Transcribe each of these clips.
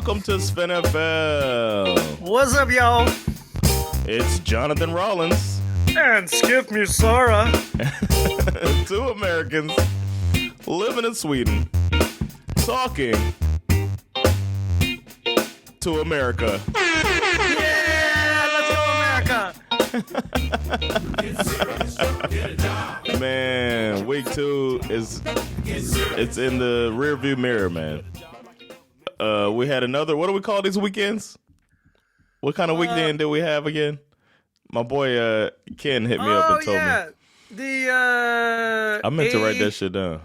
Welcome to SveNFL. What's up, y'all? It's Jonathan Rollins. And Skip Musara. Two Americans living in Sweden, talking to America. Yeah, let's go, America. Man, week 2 it's in the rearview mirror, man. We had another. What do we call these weekends? What kind of weekend did we have again? My boy Ken hit me up and told me. I meant to write that shit down.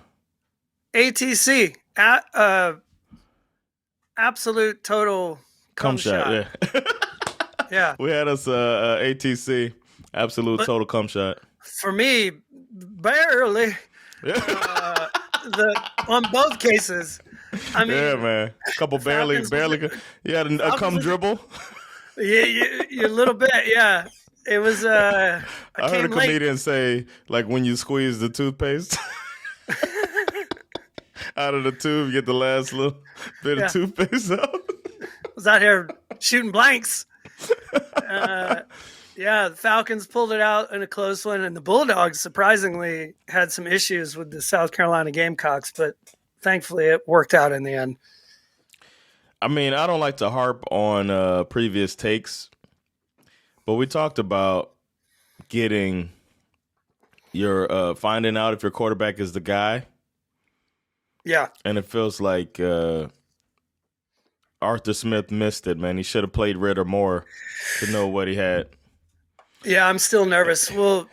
ATC, absolute total cum shot. Yeah. Yeah. We had us ATC, absolute total cum shot. For me, barely. On both cases. I mean, yeah, man. A couple barely. You had a cum dribble. Yeah, a little bit. Yeah, it was. I heard a comedian say, like, when you squeeze the toothpaste out of the tube, you get the last little bit of toothpaste out. I was out here shooting blanks. Yeah, the Falcons pulled it out in a close one, and the Bulldogs surprisingly had some issues with the South Carolina Gamecocks, but thankfully it worked out in the end. I mean, I don't like to harp on previous takes, but we talked about getting your finding out if your quarterback is the guy. Yeah. And it feels like Arthur Smith missed it, man. He should have played Ritter more to know what he had. Yeah, I'm still nervous. It's still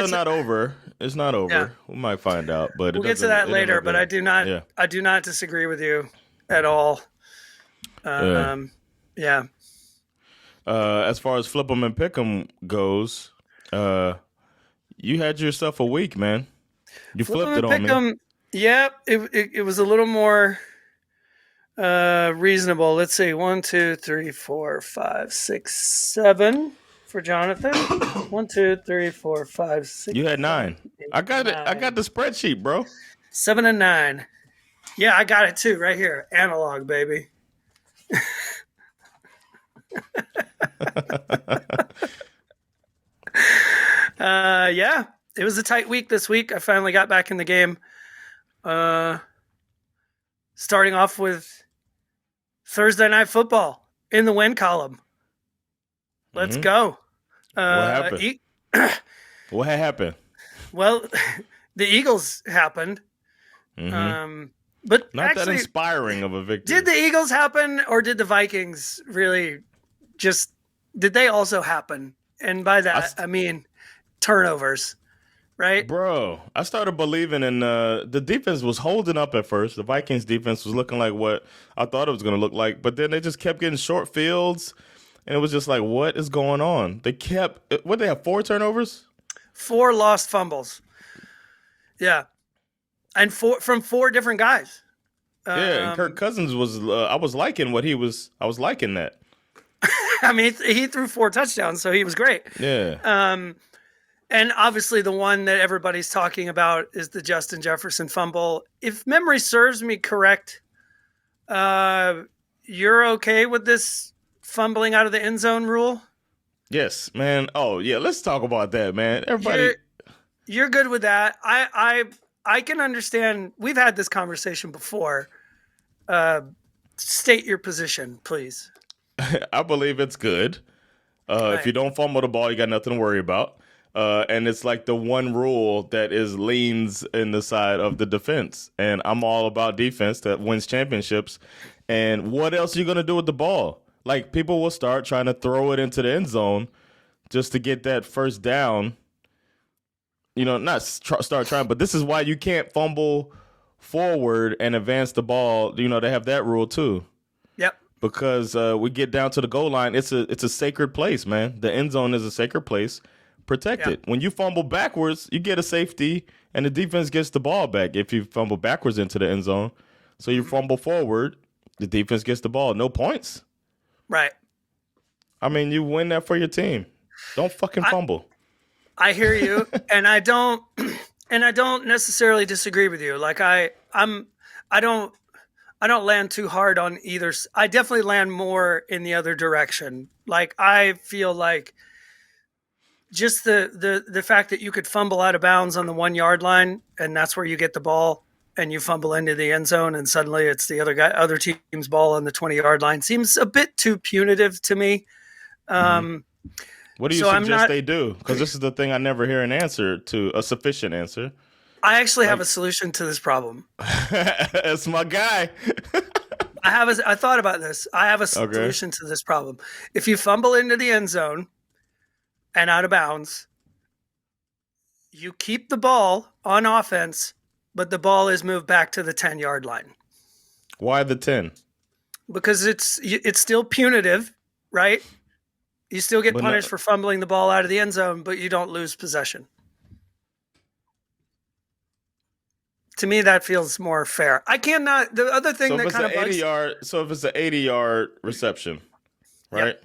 not over. It's not over. Yeah. We might find out, but we'll get to that later. But I do not. Yeah. I do not disagree with you at all. Yeah. As far as flip 'em and pick 'em goes, you had yourself a week, man. You flipped it on me. Yeah, it was a little more reasonable. Let's see, 1, 2, 3, 4, 5, 6, 7 for Jonathan. 1, 2, 3, 4, 5, 6. You had 9. 8, I got 9. it. I got the spreadsheet, bro. 7 and 9. Yeah, I got it too, right here. Analog, baby. Yeah, it was a tight week this week. I finally got back in the game. Starting off with Thursday Night Football in the win column. Let's go. What happened? What happened? Well, the Eagles happened. But not actually, that inspiring of a victory. Did the Eagles happen, or did the Vikings really just, did they also happen? And by that, I mean turnovers, right? Bro, I started believing in the defense was holding up at first. The Vikings defense was looking like what I thought it was going to look like, but then they just kept getting short fields, and it was just like, what is going on? They they have 4 turnovers? 4 lost fumbles. Yeah. And from 4 different guys. Yeah, and Kirk Cousins was. I was liking what he was. I was liking that. I mean, he threw 4 touchdowns, so he was great. Yeah. And obviously, the one that everybody's talking about is the Justin Jefferson fumble. If memory serves me correct, you're okay with this fumbling out of the end zone rule? Yes, man. Oh, yeah. Let's talk about that, man. Everybody, you're good with that. I can understand. We've had this conversation before. State your position, please. I believe it's good. Right. If you don't fumble the ball, you got nothing to worry about. And it's like the one rule that leans in the side of the defense. And I'm all about defense that wins championships. And what else are you going to do with the ball? Like, people will start trying to throw it into the end zone just to get that first down. You know, not start trying, but this is why you can't fumble forward and advance the ball. You know, they have that rule too. Yep. Because we get down to the goal line, it's a sacred place, man. The end zone is a sacred place. Protect it. When you fumble backwards, you get a safety, and the defense gets the ball back if you fumble backwards into the end zone. So you fumble forward, the defense gets the ball. No points. Right. I mean, you win that for your team. Don't fucking fumble. I hear you, and I don't necessarily disagree with you. Like I don't I don't land too hard on either. I definitely land more in the other direction. Like I feel like just the fact that you could fumble out of bounds on the 1 yard line, and that's where you get the ball, and you fumble into the end zone, and suddenly it's the other team's ball on the 20-yard line seems a bit too punitive to me. What do you So suggest they do? Because this is the thing I never hear an answer to, a sufficient answer. I actually have a solution to this problem. That's my guy. I thought about this. I have a solution to this problem. If you fumble into the end zone and out of bounds, you keep the ball on offense, but the ball is moved back to the 10-yard line. Why the 10? Because it's still punitive, right? You still get punished for fumbling the ball out of the end zone, but you don't lose possession. To me, that feels more fair. I cannot. The other thing that kind of bugs. So if it's an 80-yard reception, right?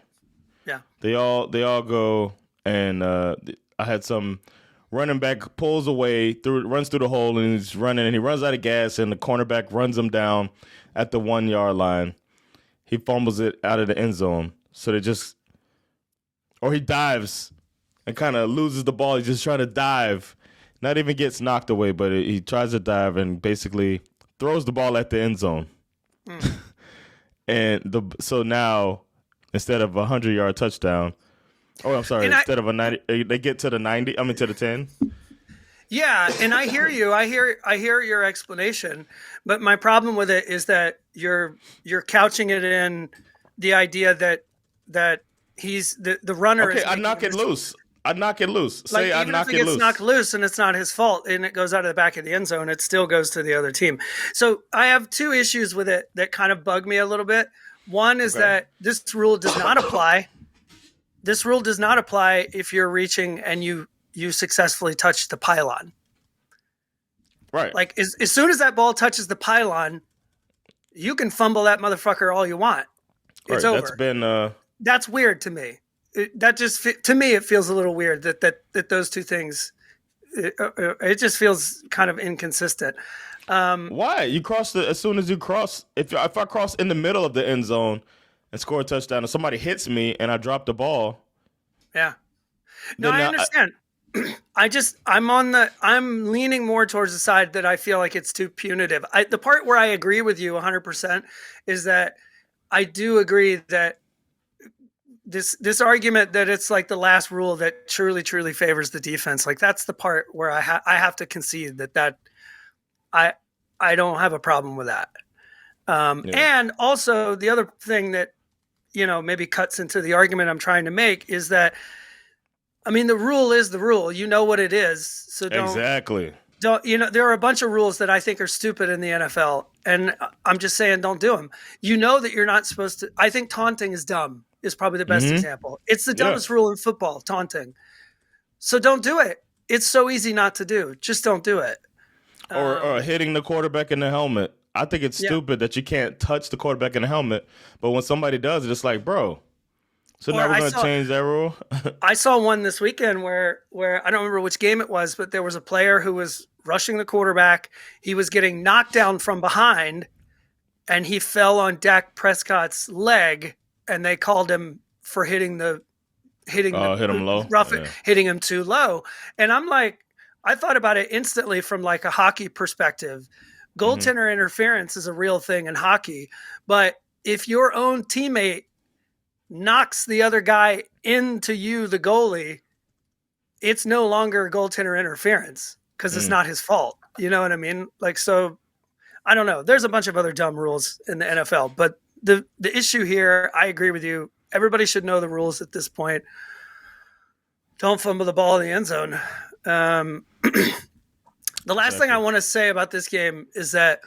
Yeah. They all go, and I had some running back pulls away runs through the hole, and he's running, and he runs out of gas, and the cornerback runs him down at the 1 yard line. He fumbles it out of the end zone, so or he dives and kind of loses the ball. He's just trying to dive. Not even gets knocked away, but he tries to dive and basically throws the ball at the end zone. So now, instead of a 100-yard touchdown, instead of a 90, they get to the 90. I mean to the 10. Yeah, and I hear you. I hear your explanation, but my problem with it is that you're couching it in the idea that he's the runner. Okay, I knock it loose. Say I knock it loose. Even if it gets knocked loose and it's not his fault and it goes out of the back of the end zone, it still goes to the other team. So I have two issues with it that kind of bug me a little bit. One is that this rule does not apply. This rule does not apply if you're reaching and you successfully touch the pylon. Right. Like as soon as that ball touches the pylon, you can fumble that motherfucker all you want. It's over. That's weird to me. To me, it feels a little weird that those two things. It just feels kind of inconsistent. Why you cross as soon as you cross? If I cross in the middle of the end zone and score a touchdown, and somebody hits me and I drop the ball. Yeah. No, I understand. I'm leaning more towards the side that I feel like it's too punitive. The part where I agree with you 100% is that I do agree that this argument that it's like the last rule that truly favors the defense. Like that's the part where I have to concede that I don't have a problem with that. And also the other thing that, maybe cuts into the argument I'm trying to make is that, I mean, the rule is the rule. You know what it is. So there are a bunch of rules that I think are stupid in the NFL. And I'm just saying, don't do them. You know that you're not supposed to. I think taunting is dumb is probably the best example. It's the dumbest rule in football, taunting. So don't do it. It's so easy not to do. Just don't do it. Or hitting the quarterback in the helmet. I think it's stupid that you can't touch the quarterback in the helmet. But when somebody does it, it's like, bro. So now we're going to change that rule? I saw one this weekend where I don't remember which game it was, but there was a player who was rushing the quarterback. He was getting knocked down from behind, and he fell on Dak Prescott's leg, and they called him for hitting him low, hitting him too low. And I'm like, I thought about it instantly from like a hockey perspective. Goaltender interference is a real thing in hockey, but if your own teammate knocks the other guy into you, the goalie, it's no longer goaltender interference because it's not his fault. You know what I mean? Like, so I don't know. There's a bunch of other dumb rules in the NFL, but the issue here, I agree with you. Everybody should know the rules at this point. Don't fumble the ball in the end zone. The last thing I want to say about this game is that,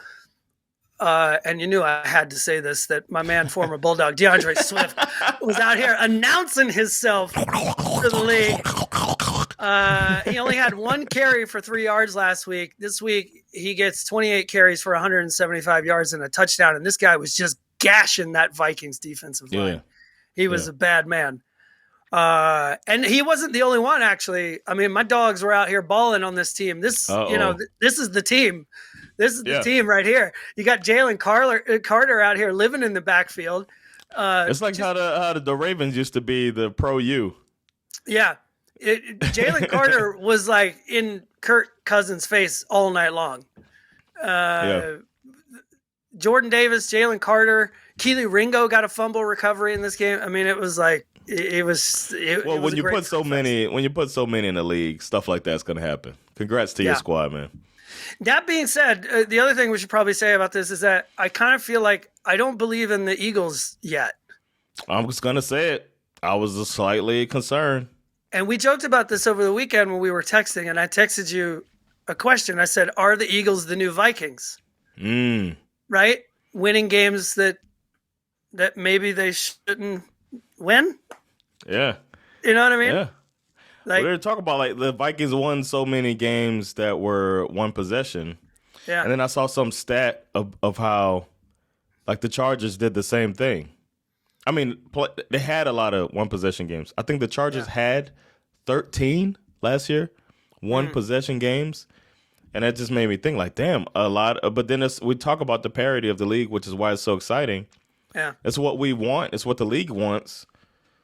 and you knew I had to say this, that my man, former Bulldog DeAndre Swift, was out here announcing himself to the league. He only had 1 carry for 3 yards last week. This week, he gets 28 carries for 175 yards and a touchdown. And this guy was just gashing that Vikings defensive line. He was a bad man. And he wasn't the only one, actually. I mean, my dogs were out here balling on this team. This is the team. This is the Yeah. team right here. You got Jalen Carter out here living in the backfield. It's like how the Ravens used to be the pro U. Yeah. Jalen Carter was like in Kirk Cousins' face all night long. Yeah. Jordan Davis, Jalen Carter, Keely Ringo got a fumble recovery in this game. I mean, it was like it was. Well, it was when you put so many in the league, stuff like that's going to happen. Congrats to your squad, man. That being said, the other thing we should probably say about this is that I kind of feel like I don't believe in the Eagles yet. I'm just going to say it. I was slightly concerned. And we joked about this over the weekend when we were texting, and I texted you a question. I said, "Are the Eagles the new Vikings?" Right? Winning games that maybe they shouldn't win. Yeah. You know what I mean? Yeah. Like, we were talking about like the Vikings won so many games that were one possession. yeah. And then I saw some stat of how like the Chargers did the same thing. I mean, they had a lot of one possession games. I think the Chargers had 13 last year, one possession games. And that just made me think like, damn, a lot. But then we talk about the parity of the league, which is why it's so exciting. Yeah. It's what we want. It's what the league wants.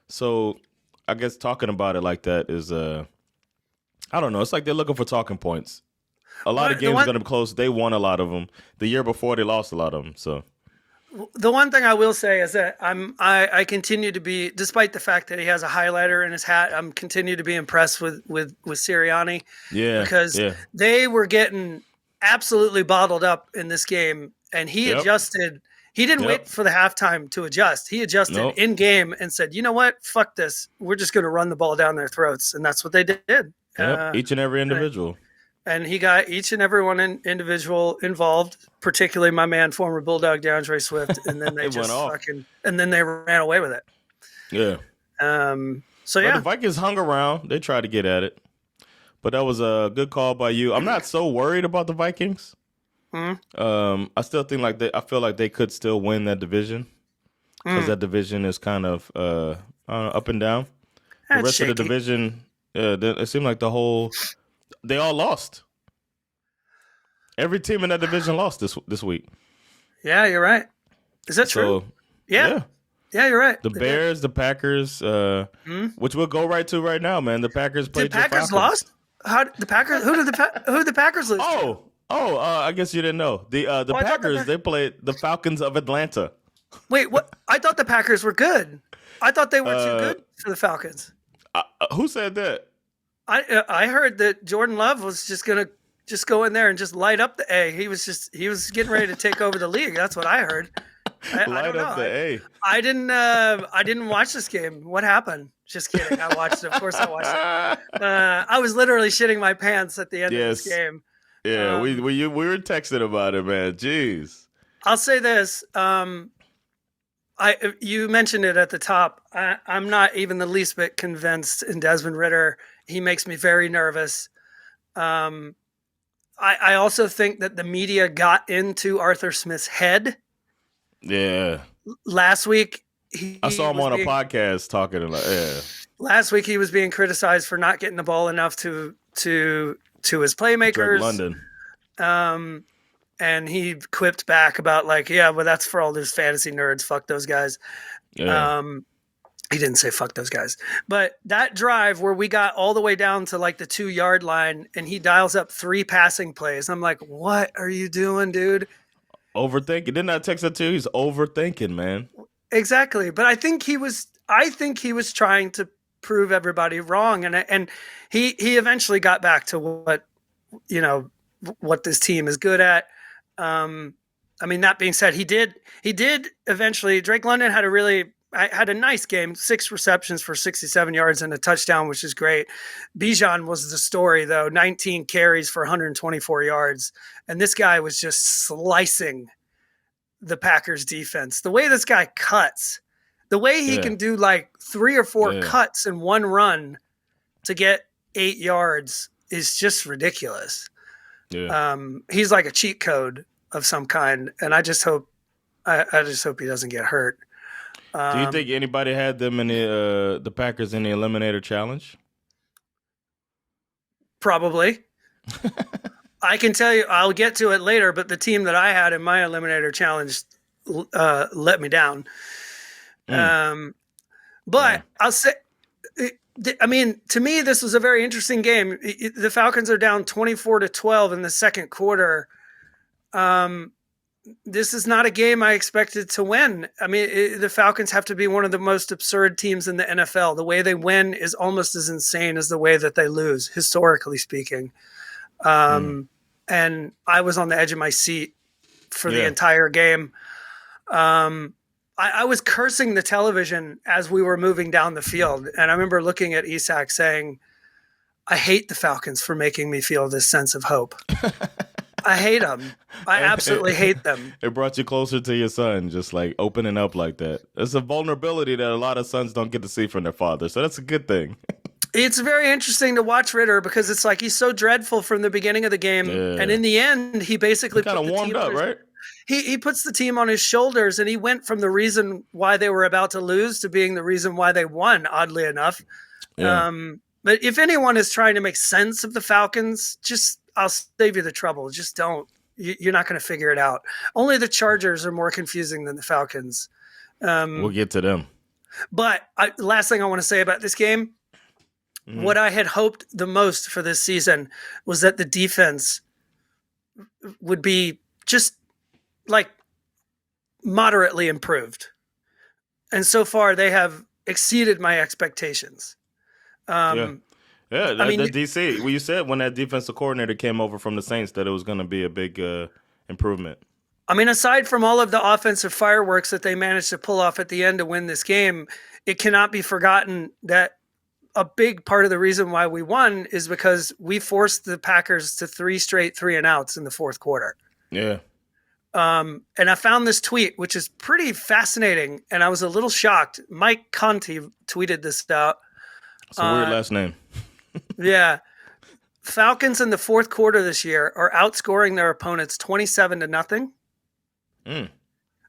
So I guess talking about it like that is, I don't know. It's like they're looking for talking points. A lot of games are going to be close. They won a lot of them. The year before, they lost a lot of them. So the one thing I will say is that I continue to be, despite the fact that he has a highlighter in his hat, I'm continue to be impressed with Sirianni. Yeah, because they were getting absolutely bottled up in this game, and he adjusted. He didn't wait for the halftime to adjust. He adjusted in game and said, "You know what? Fuck this. We're just going to run the ball down their throats," and that's what they did. Each and every individual. And he got each and every one individual involved, particularly my man, former Bulldog DeAndre Swift, and then they just and then they ran away with it. Yeah. So but the Vikings hung around. They tried to get at it, but that was a good call by you. I'm not so worried about the Vikings. I still think I feel like they could still win that division because that division is kind of up and down. The rest of the division, it seemed like they all lost. Every team in that division lost this week. Yeah, you're right. Is that true? Yeah, you're right. The Bears, the Packers, which we'll go right to right now, man. The Packers played. The Packers lost. How the Packers? Who did the Packers lose? I guess you didn't know. The Packers they played the Falcons of Atlanta. Wait, what? I thought the Packers were good. I thought they were too good for the Falcons. Who said that? I heard that Jordan Love was just gonna go in there and just light up the A. He was getting ready to take over the league. That's what I heard. Light up the A. I didn't watch this game. What happened? Just kidding. I watched it. Of course I watched it. I was literally shitting my pants at the end of this game. Yeah, we were texting about it, man. Jeez. I'll say this. You mentioned it at the top. I'm not even the least bit convinced in Desmond Ridder. He makes me very nervous. I also think that the media got into Arthur Smith's head. Yeah. Last week, I saw him on a podcast talking about. Yeah. Last week he was being criticized for not getting the ball enough to his playmakers. Drake London. And he quipped back about like, yeah, but that's for all those fantasy nerds. Fuck those guys. Yeah. He didn't say fuck those guys. But that drive where we got all the way down to like the 2-yard line and he dials up 3 passing plays. I'm like, what are you doing, dude? Overthinking. Didn't I text that too? He's overthinking, man. Exactly. But I think he was trying to prove everybody wrong. And he eventually got back to what this team is good at. I mean, that being said, he did eventually. Drake London had a nice game, 6 receptions for 67 yards and a touchdown, which is great. Bijan was the story though, 19 carries for 124 yards. And this guy was just slicing the Packers defense. The way this guy cuts, the way he can do like 3 or 4 cuts in one run to get 8 yards is just ridiculous. Yeah. He's like a cheat code of some kind, and I just hope he doesn't get hurt. Do you think anybody had them in the Packers in the Eliminator Challenge? Probably. I can tell you, I'll get to it later, but the team that I had in my eliminator challenge let me down. Mm, But damn. I'll say, I mean, to me, this was a very interesting game. The Falcons are down 24-12 in the second quarter. This is not a game I expected to win. I mean, the Falcons have to be one of the most absurd teams in the NFL. The way they win is almost as insane as the way that they lose, historically speaking. Mm, And I was on the edge of my seat for the yeah. entire game. I was cursing the television as we were moving down the field. And I remember looking at Isak saying, I hate the Falcons for making me feel this sense of hope. I hate them. I absolutely hate them. It brought you closer to your son, just like opening up like that. It's a vulnerability that a lot of sons don't get to see from their father, so that's a good thing. It's very interesting to watch Ritter because it's like he's so dreadful from the beginning of the game. And Yeah, in the end, he he basically kind put of the warmed team on up, his right? he puts the team on his shoulders, and he went from the reason why they were about to lose to being the reason why they won, oddly enough. Yeah, But if anyone is trying to make sense of the Falcons, just I'll save you the trouble. Just don't. You're not going to figure it out. Only the Chargers are more confusing than the Falcons. we'll get to them. But last thing I want to say about this game, Hmm. what I had hoped the most for this season was that the defense would be just like moderately improved. And so far, they have exceeded my expectations. Yeah, yeah. I The mean, DC. Well, you said when that defensive coordinator came over from the Saints that it was going to be a big improvement. aside from all of the offensive fireworks that they managed to pull off at the end to win this game, it cannot be forgotten that a big part of the reason why we won is because we forced the Packers to 3 straight 3-and-outs in the fourth quarter. Yeah, And I found this tweet, which is pretty fascinating, and I was a little shocked. Mike Conti tweeted this out. it's a weird last name. Yeah. Falcons in the fourth quarter this year are outscoring their opponents 27-0. Mm.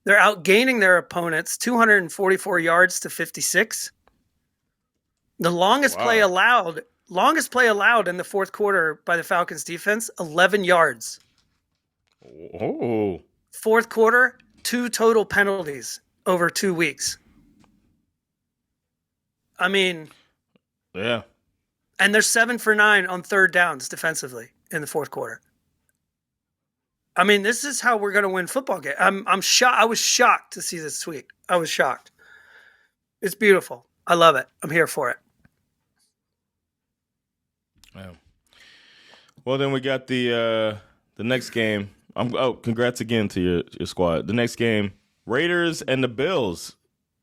They're outgaining their opponents 244 yards to 56. The longest play Wow. allowed in the fourth quarter by the Falcons defense, 11 yards. Oh, Fourth quarter, 2 total penalties over 2 weeks. I mean, yeah. and they're 7 for 9 on third downs defensively in the fourth quarter. I mean, this is how we're going to win football games. I'm shocked. I was shocked to see this tweet. I was shocked. It's beautiful. I love it. I'm here for it. Yeah. Well, then we got the next game. Congrats again to your squad. The next game, Raiders and the Bills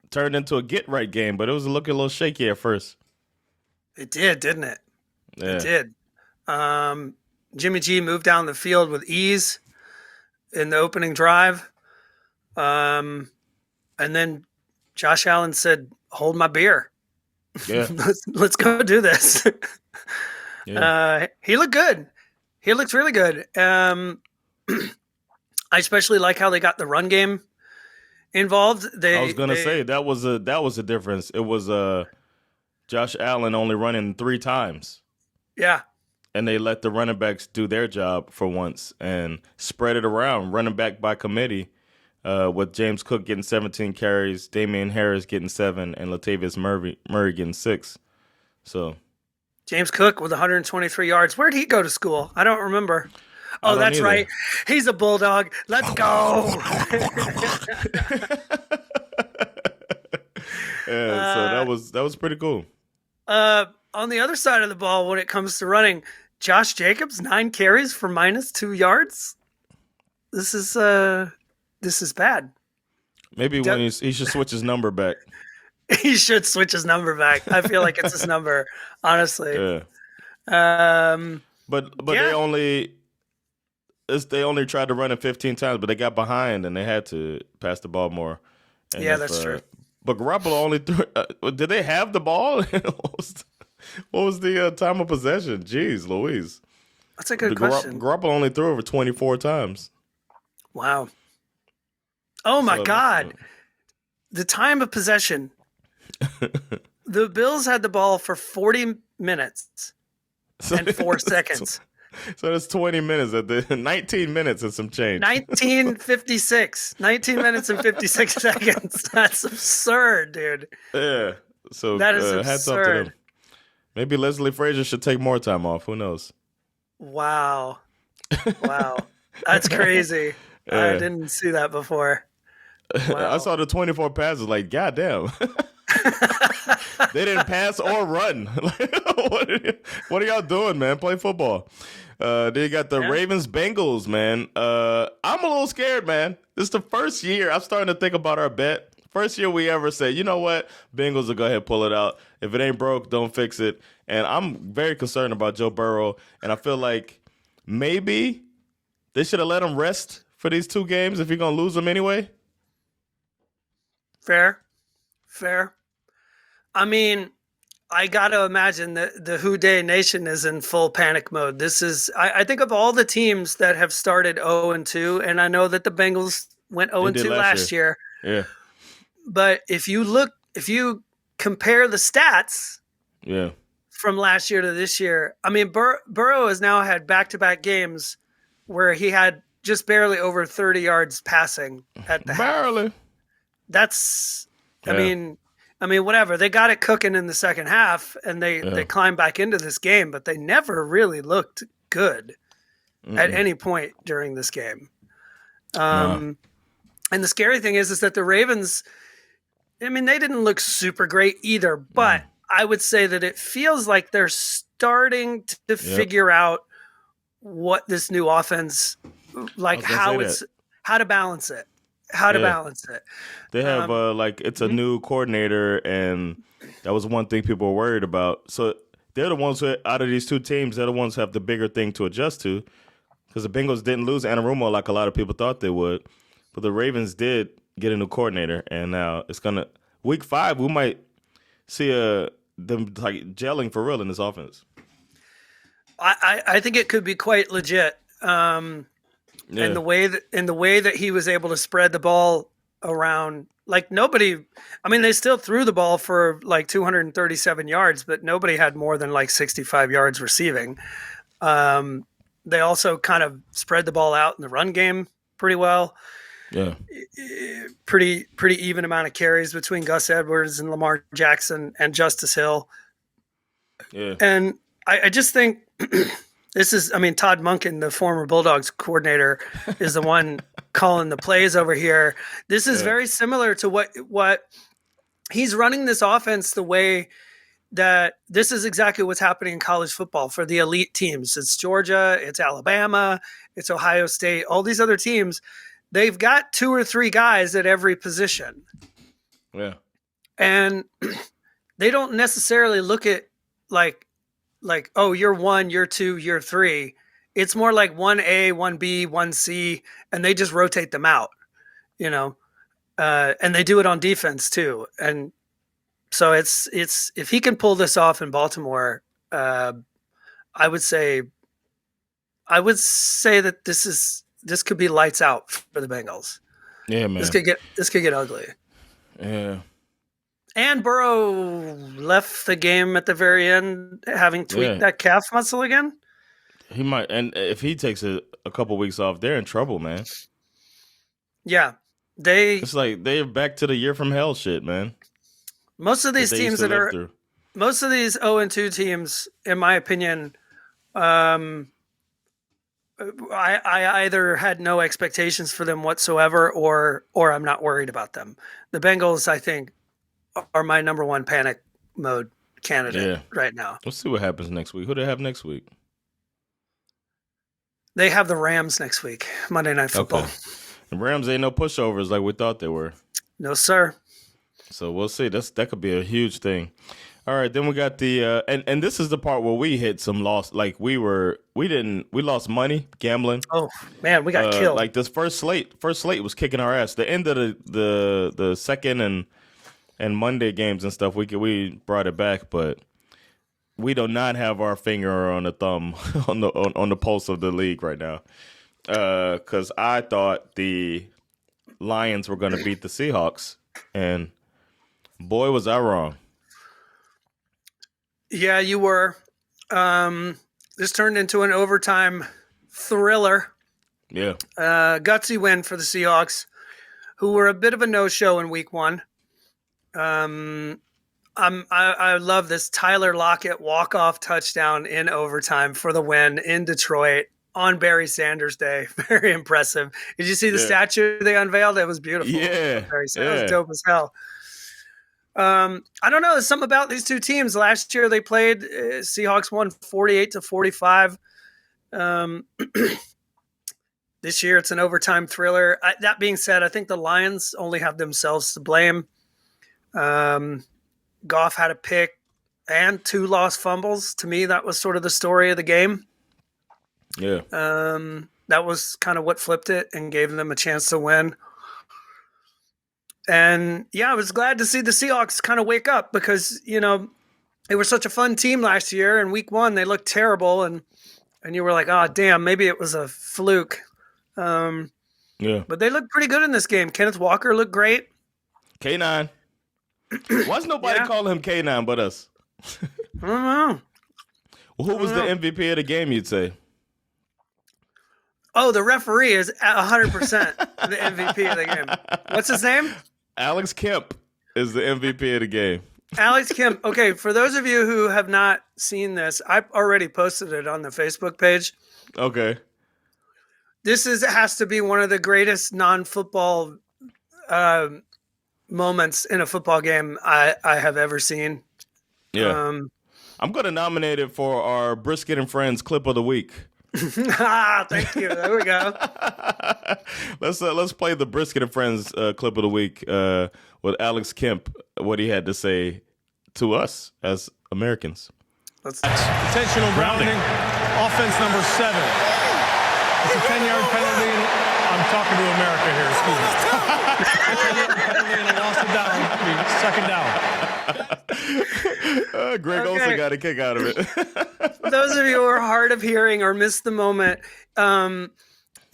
turned into a get right game, but it was looking a little shaky at first. It did, didn't it? Yeah. It did. Jimmy G moved down the field with ease in the opening drive. And then Josh Allen said, "Hold my beer. Yeah. let's go do this." Yeah. He looked good. He looked really good. I especially like how they got the run game involved. I was gonna say that was a difference. It was Josh Allen only running 3 times. Yeah. And they let the running backs do their job for once and spread it around, running back by committee, with James Cook getting 17 carries, Damian Harris getting 7, and Latavius Murray getting 6. So James Cook with 123 yards. Where'd he go to school? I don't remember. I Oh, don't that's either. right. He's a bulldog. Let's go. Yeah, so that was pretty cool. On the other side of the ball, when it comes to running, Josh Jacobs 9 carries for -2 yards. This is bad. Maybe when he should switch his number back. He should switch his number back. I feel like it's his number, honestly. Yeah. But Yeah. they only tried to run it 15 times, but they got behind and they had to pass the ball more. And Yeah, that's true. But Garoppolo only threw. Did they have the ball? What was the time of possession? Jeez, Louise. That's a good question. Garoppolo only threw over 24 times. Wow. Oh my So, God. The time of possession. The Bills had the ball for 40 minutes and 4 seconds. So that's 20 minutes at the 19 minutes and some change. 19:56. 19 minutes and 56 seconds. That's absurd, dude. Yeah. So That is hats off to them. absurd. Maybe Leslie Frazier should take more time off. Who knows? Wow. Wow. That's crazy. I Yeah. didn't see that before. I Wow. saw the 24 passes. Like, goddamn, they didn't pass or run. What are y'all doing, man? Play football. Then you got the Yeah. Ravens Bengals, man. I'm a little scared, man. This is the first year I'm starting to think about our bet. First year we ever said, you know what? Bengals will go ahead and pull it out. If it ain't broke, don't fix it. And I'm very concerned about Joe Burrow. And I feel like maybe they should have let him rest for these two games if you're going to lose them anyway. Fair. Fair. I mean, I got to imagine that the Who Day Nation is in full panic mode. This is, I think of all the teams that have started 0 and 2, and I know that the Bengals went 0 They and did 2 last year. last year. Yeah. But if you compare the stats Yeah. from last year to this year, I mean, Burrow has now had back-to-back games where he had just barely over 30 yards passing at the half. Barely. That's, I Yeah. mean, whatever. They got it cooking in the second half, and they climbed back into this game, but they never really looked good at any point during this game. And the scary thing is that the Ravens, I mean, they didn't look super great either, but I would say that it feels like they're starting to figure out what this new offense, like how to balance it. Balance it. They have it's a new coordinator, and that was one thing people were worried about. So they're the ones who, out of these two teams, they're the ones who have the bigger thing to adjust to, because the Bengals didn't lose Anarumo like a lot of people thought they would, but the Ravens did get a new coordinator, and now it's gonna week 5 we might see them like gelling for real in this offense. I think it could be quite legit. And the way that he was able to spread the ball around, like nobody, I mean, they still threw the ball for like 237 yards, but nobody had more than like 65 yards receiving. They also kind of spread the ball out in the run game pretty well. Yeah. Pretty even amount of carries between Gus Edwards and Lamar Jackson and Justice Hill. Yeah. And I just think this is, I mean, Todd Monken, the former Bulldogs coordinator, is the one calling the plays over here. This is very similar to what he's running this offense the way that this is exactly what's happening in college football for the elite teams. It's Georgia, it's Alabama, it's Ohio State, all these other teams. They've got 2 or 3 guys at every position. Yeah. And they don't necessarily look at like, oh, you're 1, you're 2, you're 3. It's more like 1A, 1B, 1C, and they just rotate them out, you know. And they do it on defense too. And so it's if he can pull this off in Baltimore, I would say that this could be lights out for the Bengals. Yeah, man. This could get ugly. Yeah. And Burrow left the game at the very end, having tweaked that calf muscle again. He might, and if he takes a couple weeks off, they're in trouble, man. Yeah, it's like they're back to the year from hell shit, man. Most of these teams most of these 0-2 teams, in my opinion, I either had no expectations for them whatsoever, or I'm not worried about them. The Bengals, I think, are my number one panic mode candidate right now. Let's see what happens next week. Who do they have next week? They have the Rams next week, Monday Night Football. Okay. The Rams ain't no pushovers like we thought they were. No, sir. So we'll see. That could be a huge thing. All right, then we got the and this is the part where we hit some loss. Like we lost money gambling. Oh man, we got killed. Like this first slate was kicking our ass. The end of the second and Monday games and stuff, we brought it back, but we do not have our finger on the thumb on the pulse of the league right now. Because I thought the Lions were going to beat the Seahawks, and boy, was I wrong. Yeah, you were. The This turned into an overtime thriller. Yeah. Gutsy win for the Seahawks, who were a bit of a no-show in week 1. I love this Tyler Lockett walk-off touchdown in overtime for the win in Detroit on Barry Sanders Day. Very impressive. Did you see the statue they unveiled? It was beautiful. Yeah. Barry Sanders. It was dope as hell. I don't know. There's something about these two teams. Last year they played. Seahawks won 48-45. This year it's an overtime thriller. That being said, I think the Lions only have themselves to blame. Goff had a pick and 2 lost fumbles. To me, that was sort of the story of the game. Yeah. That was kind of what flipped it and gave them a chance to win. And yeah, I was glad to see the Seahawks kind of wake up because, they were such a fun team last year. And week 1, they looked terrible. And you were like, oh, damn, maybe it was a fluke. But they looked pretty good in this game. Kenneth Walker looked great. K9. Why's nobody calling him K9 but us? I don't know. Well, who was the MVP of the game, you'd say? Oh, the referee is 100% the MVP of the game. What's his name? Alex Kemp is the MVP of the game. Alex Kemp. Okay, for those of you who have not seen this, I already posted it on the Facebook page. Okay. This has to be one of the greatest non-football moments in a football game I have ever seen. Yeah. I'm going to nominate it for our Brisket and Friends clip of the week. Thank you. There we go. Let's play the Brisket and Friends clip of the week with Alex Kemp, what he had to say to us as Americans. Intentional grounding, offense number 7. It's a 10-yard penalty. I'm talking to America here, excuse me. 10-yard penalty and a loss of down. Second down. Greg Olsen got a kick out of it. For those of you who are hard of hearing or missed the moment,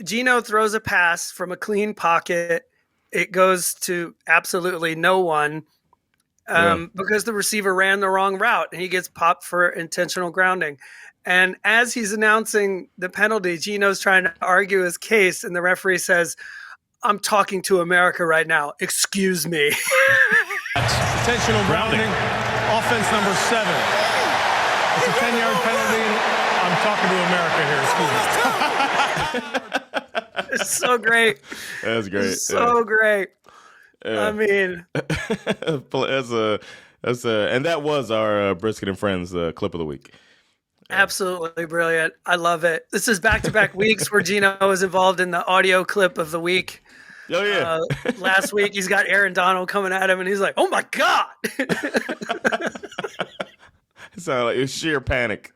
Geno throws a pass from a clean pocket. It goes to absolutely no one because the receiver ran the wrong route, and he gets popped for intentional grounding. And as he's announcing the penalty, Geno's trying to argue his case, and the referee says, I'm talking to America right now. Excuse me. Intentional grounding, offense number 7. It's a 10-yard penalty. I'm talking to America here, excuse me. It's so great. That's great. It's so great. Yeah. I mean, and that was our Brisket and Friends clip of the week. Absolutely brilliant. I love it. This is back-to-back weeks where Geno was involved in the audio clip of the week. Oh, yeah. Last week, he's got Aaron Donald coming at him, and he's like, oh, my God. It sounded like it was sheer panic.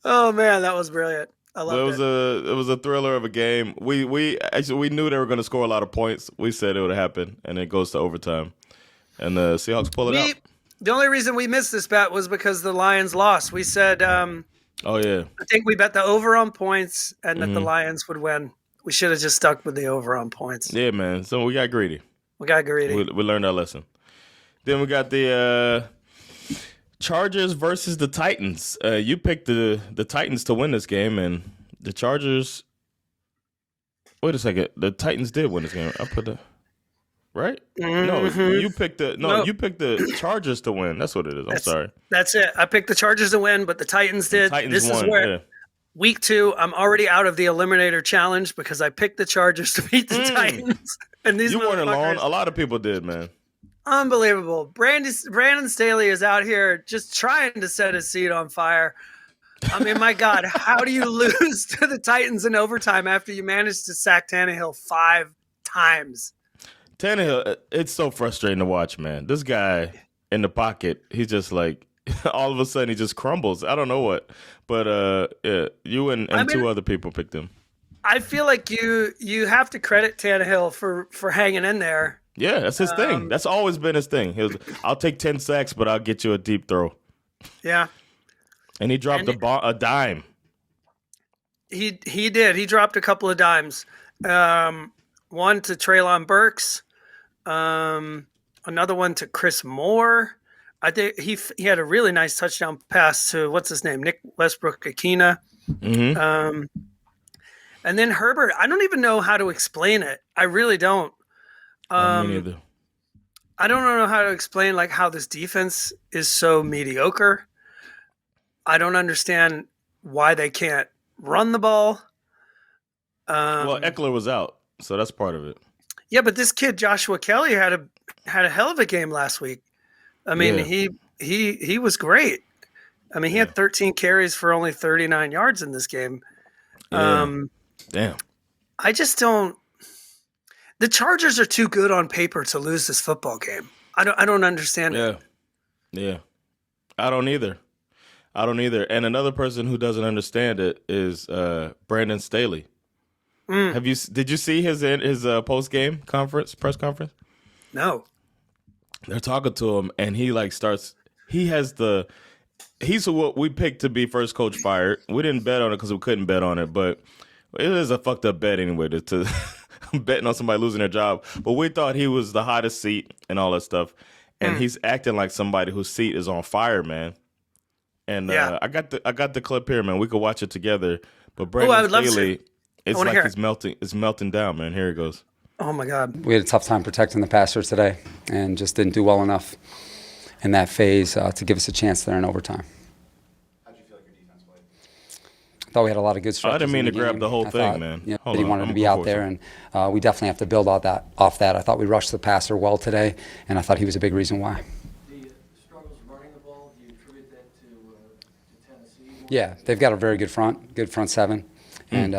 Oh, man, that was brilliant. I loved it. It was a thriller of a game. We knew they were going to score a lot of points. We said it would happen, and it goes to overtime. And the Seahawks pull it out. The only reason we missed this bet was because the Lions lost. We said, I think we bet the over on points and that the Lions would win. We should have just stuck with the over on points. Yeah, man. So we got greedy. We learned our lesson. Then we got the Chargers versus the Titans. You picked the Titans to win this game, and the Chargers. Wait a second. The Titans did win this game. I put the right. No, you picked You picked the Chargers to win. That's what it is. I'm sorry. That's it. I picked the Chargers to win, but the Titans did. Titans this won, is where week 2. I'm already out of the Eliminator Challenge because I picked the Chargers to beat the Titans. And these you weren't alone. A lot of people did, man. Unbelievable. Brandon Staley is out here just trying to set his seat on fire. I mean, my God, how do you lose to the Titans in overtime after you managed to sack Tannehill 5 times? Tannehill, it's so frustrating to watch, man. This guy in the pocket, he's just like, all of a sudden he just crumbles. I don't know what. But you and two other people picked him. I feel like you have to credit Tannehill for hanging in there. Yeah, that's his thing. That's always been his thing. I'll take 10 sacks, but I'll get you a deep throw. Yeah. And he dropped a dime. He did. He dropped a couple of dimes. One to Treylon Burks. Another one to Chris Moore. I think he had a really nice touchdown pass to what's his name, Nick Westbrook-Akina. Mm-hmm. And then Herbert, I don't even know how to explain it. I really don't. Me neither. I don't know how to explain like how this defense is so mediocre. I don't understand why they can't run the ball. Well, Eckler was out, so that's part of it. Yeah, but this kid Joshua Kelly had a hell of a game last week. I mean, he was great. I mean, he had 13 carries for only 39 yards in this game. Yeah. Damn. I just don't. The Chargers are too good on paper to lose this football game. I don't understand it. Yeah. I don't either. And another person who doesn't understand it is Brandon Staley. Did you see his post game press conference? No. They're talking to him, and he like starts. He's what we picked to be first coach fired. We didn't bet on it because we couldn't bet on it, but it is a fucked up bet anyway to betting on somebody losing their job. But we thought he was the hottest seat and all that stuff, and he's acting like somebody whose seat is on fire, man. And I got the clip here, man. We could watch it together. But Brandon Staley, it's like he's melting. It's melting down, man. Here it goes. Oh my God. We had a tough time protecting the passer today, and just didn't do well enough in that phase to give us a chance there in overtime. How did you feel like your defense played? I thought we had a lot of good stretches. I didn't mean to grab the whole thing, thought, man. You know, he wanted to be out there, and we definitely have to build off that. I thought we rushed the passer well today, and I thought he was a big reason why. The struggles running the ball, do you attribute that to Tennessee? Yeah, they've got a very good front seven. And,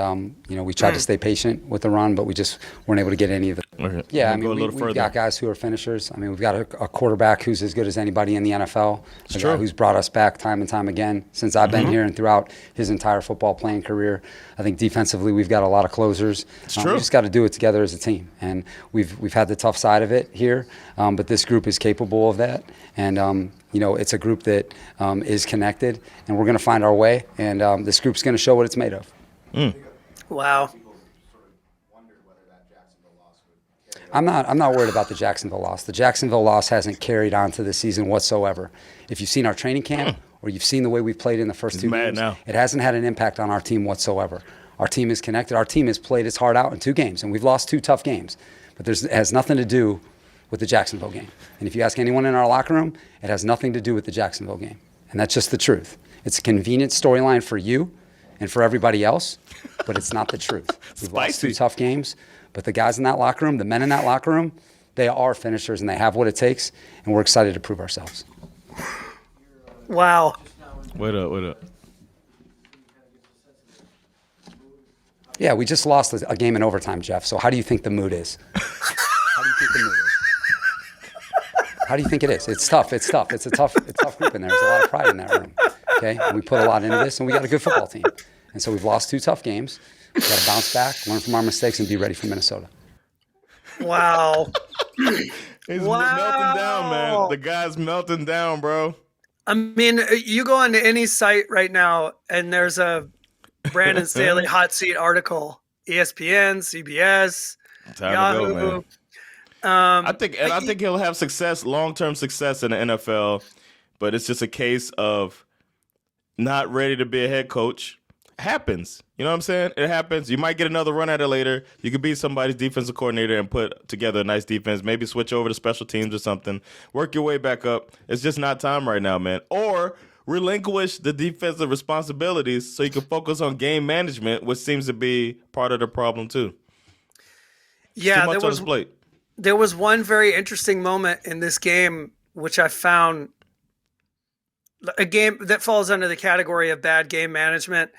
we tried to stay patient with the run, but we just weren't able to get any of it. Okay. Yeah, I mean, we've got guys who are finishers. I mean, we've got a quarterback who's as good as anybody in the NFL, a guy who's brought us back time and time again since I've been here and throughout his entire football playing career. I think defensively we've got a lot of closers. We just got to do it together as a team. And we've had the tough side of it here, but this group is capable of that. And, it's a group that is connected, and we're going to find our way. And this group's going to show what it's made of. Wow. I'm not worried about the Jacksonville loss. The Jacksonville loss hasn't carried on to the season whatsoever. If you've seen our training camp or you've seen the way we've played in the first two games, it hasn't had an impact on our team whatsoever. Our team is connected. Our team has played its heart out in 2 games, and we've lost 2 tough games. But it has nothing to do with the Jacksonville game. And if you ask anyone in our locker room, it has nothing to do with the Jacksonville game. And that's just the truth. It's a convenient storyline for you and for everybody else, but it's not the truth. We've lost 2 tough games, but the guys in that locker room, the men in that locker room, they are finishers and they have what it takes, and we're excited to prove ourselves. Wow. Wait up. Yeah, we just lost a game in overtime, Jeff. So how do you think the mood is? How do you think the mood is? How do you think it is? It's tough. It's a tough group in there. There's a lot of pride in that room. Okay, and we put a lot into this, and we got a good football team. And so we've lost 2 tough games. We got to bounce back, learn from our mistakes, and be ready for Minnesota. Wow. He's melting down, man. The guy's melting down, bro. I mean, you go onto any site right now, and there's a Brandon Staley hot seat article. ESPN, CBS, Yahoo. To go, man. I think he'll have success, long-term success in the NFL, but it's just a case of not ready to be a head coach. Happens. You know what I'm saying? It happens. You might get another run at it later. You could be somebody's defensive coordinator and put together a nice defense, maybe switch over to special teams or something. Work your way back up. It's just not time right now, man. Or relinquish the defensive responsibilities so you can focus on game management, which seems to be part of the problem too. Yeah, Too much on his plate. There was one very interesting moment in this game, which I found a game that falls under the category of bad game management.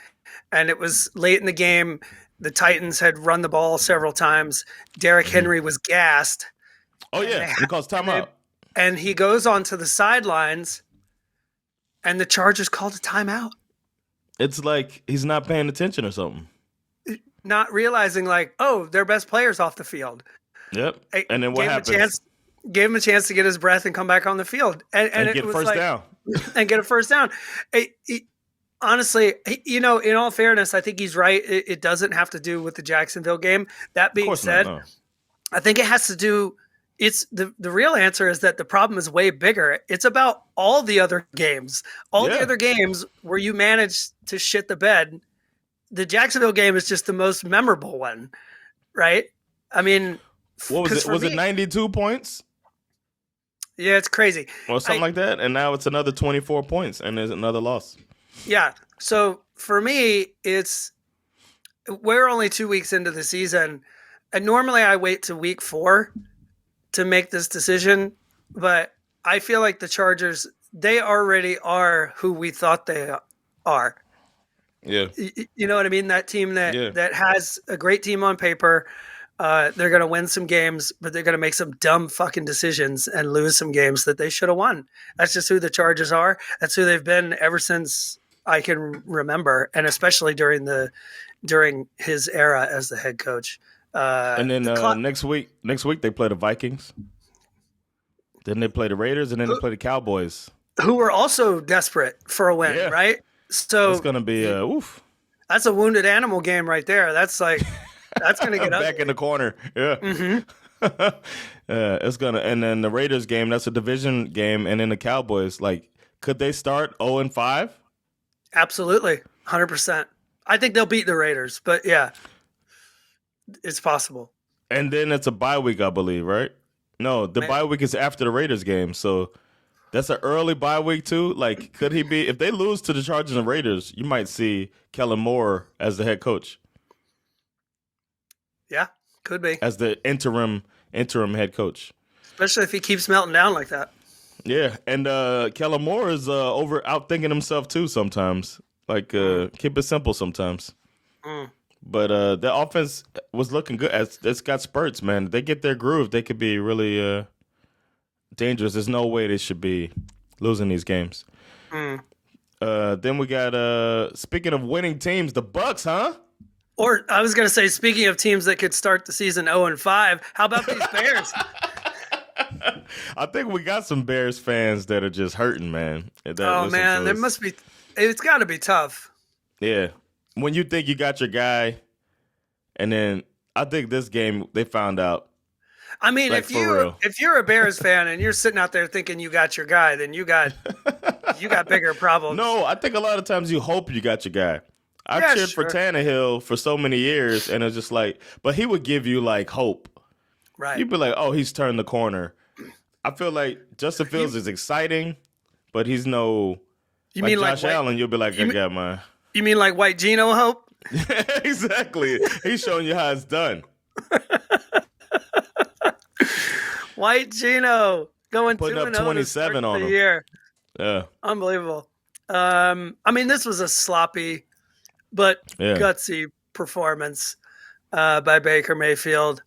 And it was late in the game. The Titans had run the ball several times. Derrick Henry was gassed. Oh, yeah. He calls timeout. And he goes onto the sidelines, and the Chargers called a timeout. It's like he's not paying attention or something. Not realizing, like, oh, their best player's off the field. Yep. And then what happens? Gave him a chance to get his breath and come back on the field. And get first down. And get a first down. Honestly, in all fairness, I think he's right. It doesn't have to do with the Jacksonville game. That being said, I think it has to do it's the real answer is that the problem is way bigger. It's about all the other games. All the other games where you manage to shit the bed. The Jacksonville game is just the most memorable one, right? I mean, what was it? Was it 92 points? Yeah, it's crazy. Or something like that. And now it's another 24 points and there's another loss. Yeah. So for me, we're only 2 weeks into the season. And normally I wait to week 4 to make this decision. But I feel like the Chargers, they already are who we thought they are. Yeah. You know what I mean? That team that has a great team on paper. They're going to win some games, but they're going to make some dumb fucking decisions and lose some games that they should have won. That's just who the Chargers are. That's who they've been ever since I can remember, and especially during his era as the head coach. And then next week they play the Vikings. Then they play the Raiders, and then they play the Cowboys, who were also desperate for a win, right? So it's going to be oof. That's a wounded animal game right there. That's like. That's going to get back in the corner. Yeah. Mm-hmm. It's going to, and then the Raiders game, that's a division game. And then the Cowboys, like, could they start 0-5? Absolutely. 100%. I think they'll beat the Raiders, but yeah, it's possible. And then it's a bye week, I believe, right? No, the bye week is after the Raiders game. So that's an early bye week too. Like, could he be, if they lose to the Chargers and Raiders, you might see Kellen Moore as the head coach. Yeah, could be. As the interim head coach. Especially if he keeps melting down like that. Yeah, and Kellen Moore is outthinking himself too sometimes. Like, keep it simple sometimes. But the offense was looking good. It's got spurts, man. They get their groove, they could be really dangerous. There's no way they should be losing these games. Then we got, speaking of winning teams, the Bucks, huh? Or I was going to say, speaking of teams that could start the season 0-5, how about these Bears? I think we got some Bears fans that are just hurting, man. Man, there must be. It's got to be tough. Yeah, when you think you got your guy, and then I think this game they found out. I mean, like, if you're a Bears fan and you're sitting out there thinking you got your guy, then you got bigger problems. No, I think a lot of times you hope you got your guy. I cheered for Tannehill for so many years, and it's just like, but he would give you like hope. Right. You'd be like, oh, he's turned the corner. I feel like Justin Fields is exciting, but he's no. You mean like Josh Allen? You'll be like, I got mine. You mean like White Gino hope? Exactly. He's showing you how it's done. White Gino going putting up 27 on him. Year. Yeah, unbelievable. I mean, this was a sloppy but gutsy performance by Baker Mayfield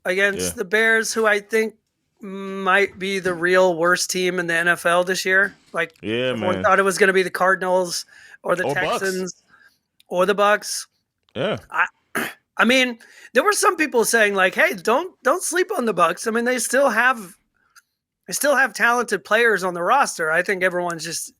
against the Bears, who I think might be the real worst team in the NFL this year. Like, everyone thought it was going to be the Cardinals or the Texans Bucks. Or the Bucks. Yeah. I mean, there were some people saying like, "Hey, don't sleep on the Bucks." I mean, they still have talented players on the roster. I think everyone's just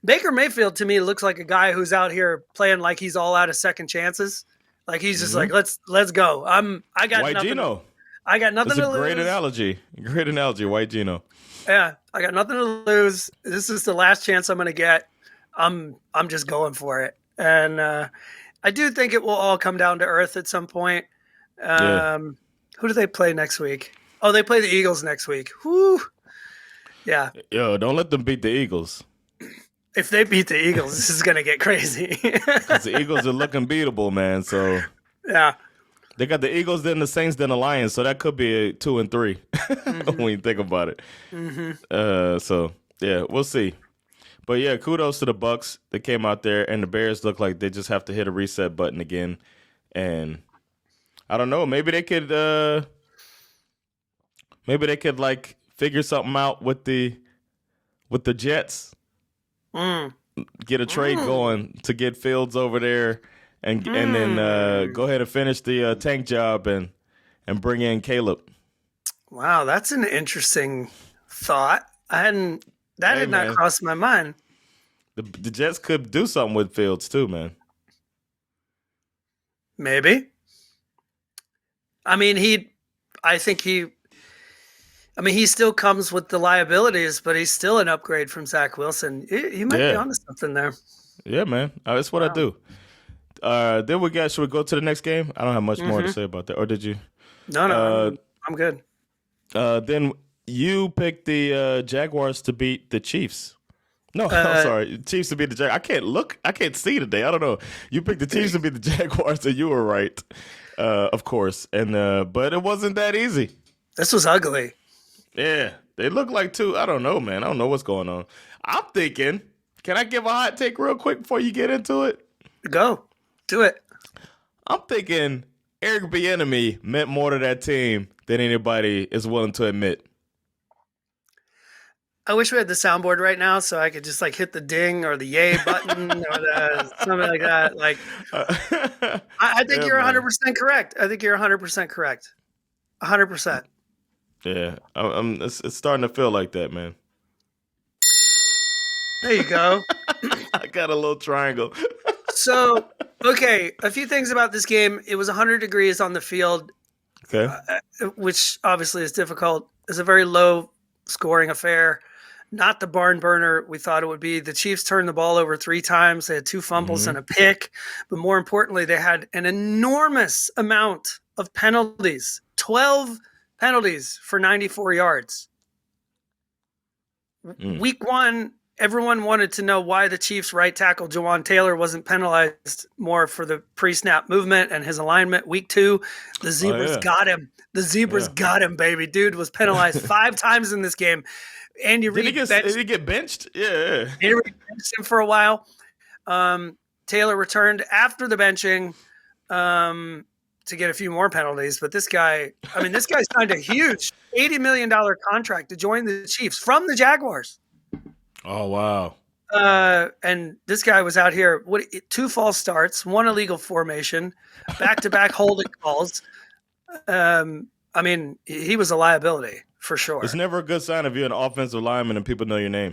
Baker Mayfield to me looks like a guy who's out here playing like he's all out of second chances. Like he's just like, let's go. I got White nothing. Gino. I got nothing to lose. Great analogy, White Gino. Yeah, I got nothing to lose. This is the last chance I'm going to get. I'm just going for it. And I do think it will all come down to earth at some point. Who do they play next week? Oh, they play the Eagles next week. Whew. Yeah. Yo, don't let them beat the Eagles. If they beat the Eagles, this is going to get crazy. Because the Eagles are looking beatable, man. So yeah. They got the Eagles, then the Saints, then the Lions. So that could be a 2-3 when you think about it. So, yeah, we'll see. But, yeah, kudos to the Bucks. They came out there, and the Bears look like they just have to hit a reset button again. And I don't know. Maybe they could like figure something out with the Jets. Get a trade going to get Fields over there and then go ahead and finish the tank job and bring in Caleb. Wow, that's an interesting thought. That did not cross my mind. The Jets could do something with Fields too, man. Maybe. I mean, I think I mean, he still comes with the liabilities, but he's still an upgrade from Zach Wilson. You might be onto something there. Yeah, man. That's what I do. Then should we go to the next game? I don't have much more to say about that. Or did you? No, I'm good. Then you picked the Jaguars to beat the Chiefs. No, I'm sorry. Chiefs to beat the Jaguars. I can't see today. I don't know. You picked the Chiefs to beat the Jaguars, and you were right, of course. And but it wasn't that easy. This was ugly. Yeah, they look like two. I don't know, man. I don't know what's going on. I'm thinking, can I give a hot take real quick before you get into it? Go. Do it. I'm thinking Eric Bieniemy meant more to that team than anybody is willing to admit. I wish we had the soundboard right now so I could just like hit the ding or the yay button or something like that. Like, I think you're 100% correct. I think you're 100% correct. 100%. Yeah, it's starting to feel like that, man. There you go. I got a little triangle. So, okay, a few things about this game. It was 100 degrees on the field, Okay. Which obviously is difficult. It's a very low scoring affair. Not the barn burner we thought it would be. The Chiefs turned the ball over 3 times. They had 2 fumbles and a pick. But more importantly, they had an enormous amount of penalties. 12 penalties for 94 yards. Week 1, everyone wanted to know why the Chiefs' right tackle, Jawan Taylor, wasn't penalized more for the pre-snap movement and his alignment. Week 2, the Zebras got him. The Zebras got him, baby. Dude was penalized 5 times in this game. Andy Reid did he get benched? Yeah. Andy Reid benched him for a while. Taylor returned after the benching to get a few more penalties. But this guy signed a huge $80 million contract to join the Chiefs from the Jaguars. Oh, wow. And this guy was out here, 2 false starts, 1 illegal formation, back-to-back holding calls. I mean, he was a liability for sure. It's never a good sign if you're an offensive lineman and people know your name.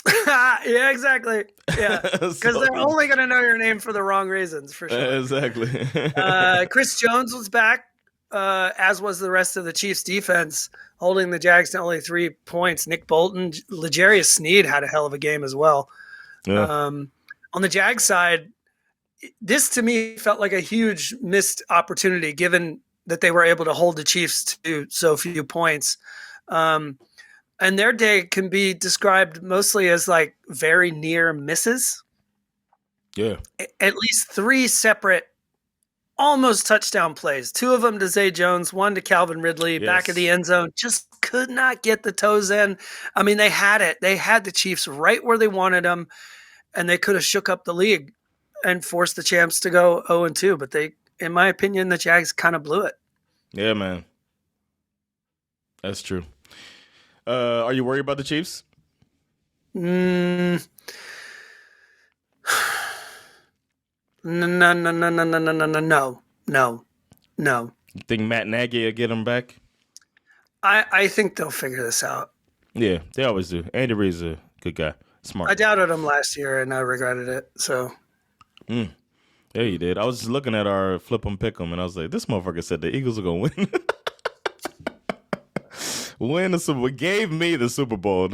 Yeah, exactly. Yeah, because they're only going to know your name for the wrong reasons, for sure. Exactly. Chris Jones was back, as was the rest of the Chiefs' defense, holding the Jags to only 3 points. Nick Bolton, L'Jarius Sneed had a hell of a game as well. Yeah. On the Jags side, this to me felt like a huge missed opportunity, given that they were able to hold the Chiefs to so few points. And their day can be described mostly as like very near misses. Yeah. At least 3 separate almost touchdown plays. 2 of them to Zay Jones, 1 to Calvin Ridley, back of the end zone. Just could not get the toes in. I mean, they had it. They had the Chiefs right where they wanted them, and they could have shook up the league and forced the champs to go 0-2. But they, in my opinion, the Jags kind of blew it. Yeah, man. That's true. Are you worried about the Chiefs? No. You think Matt Nagy will get them back? I think they'll figure this out. Yeah, they always do. Andy Reid's a good guy. Smart. I doubted him last year, and I regretted it. So. Yeah, you did. I was just looking at our flip 'em pick 'em, and I was like, this motherfucker said the Eagles are going to win. Win the Super Bowl. Gave me the Super Bowl.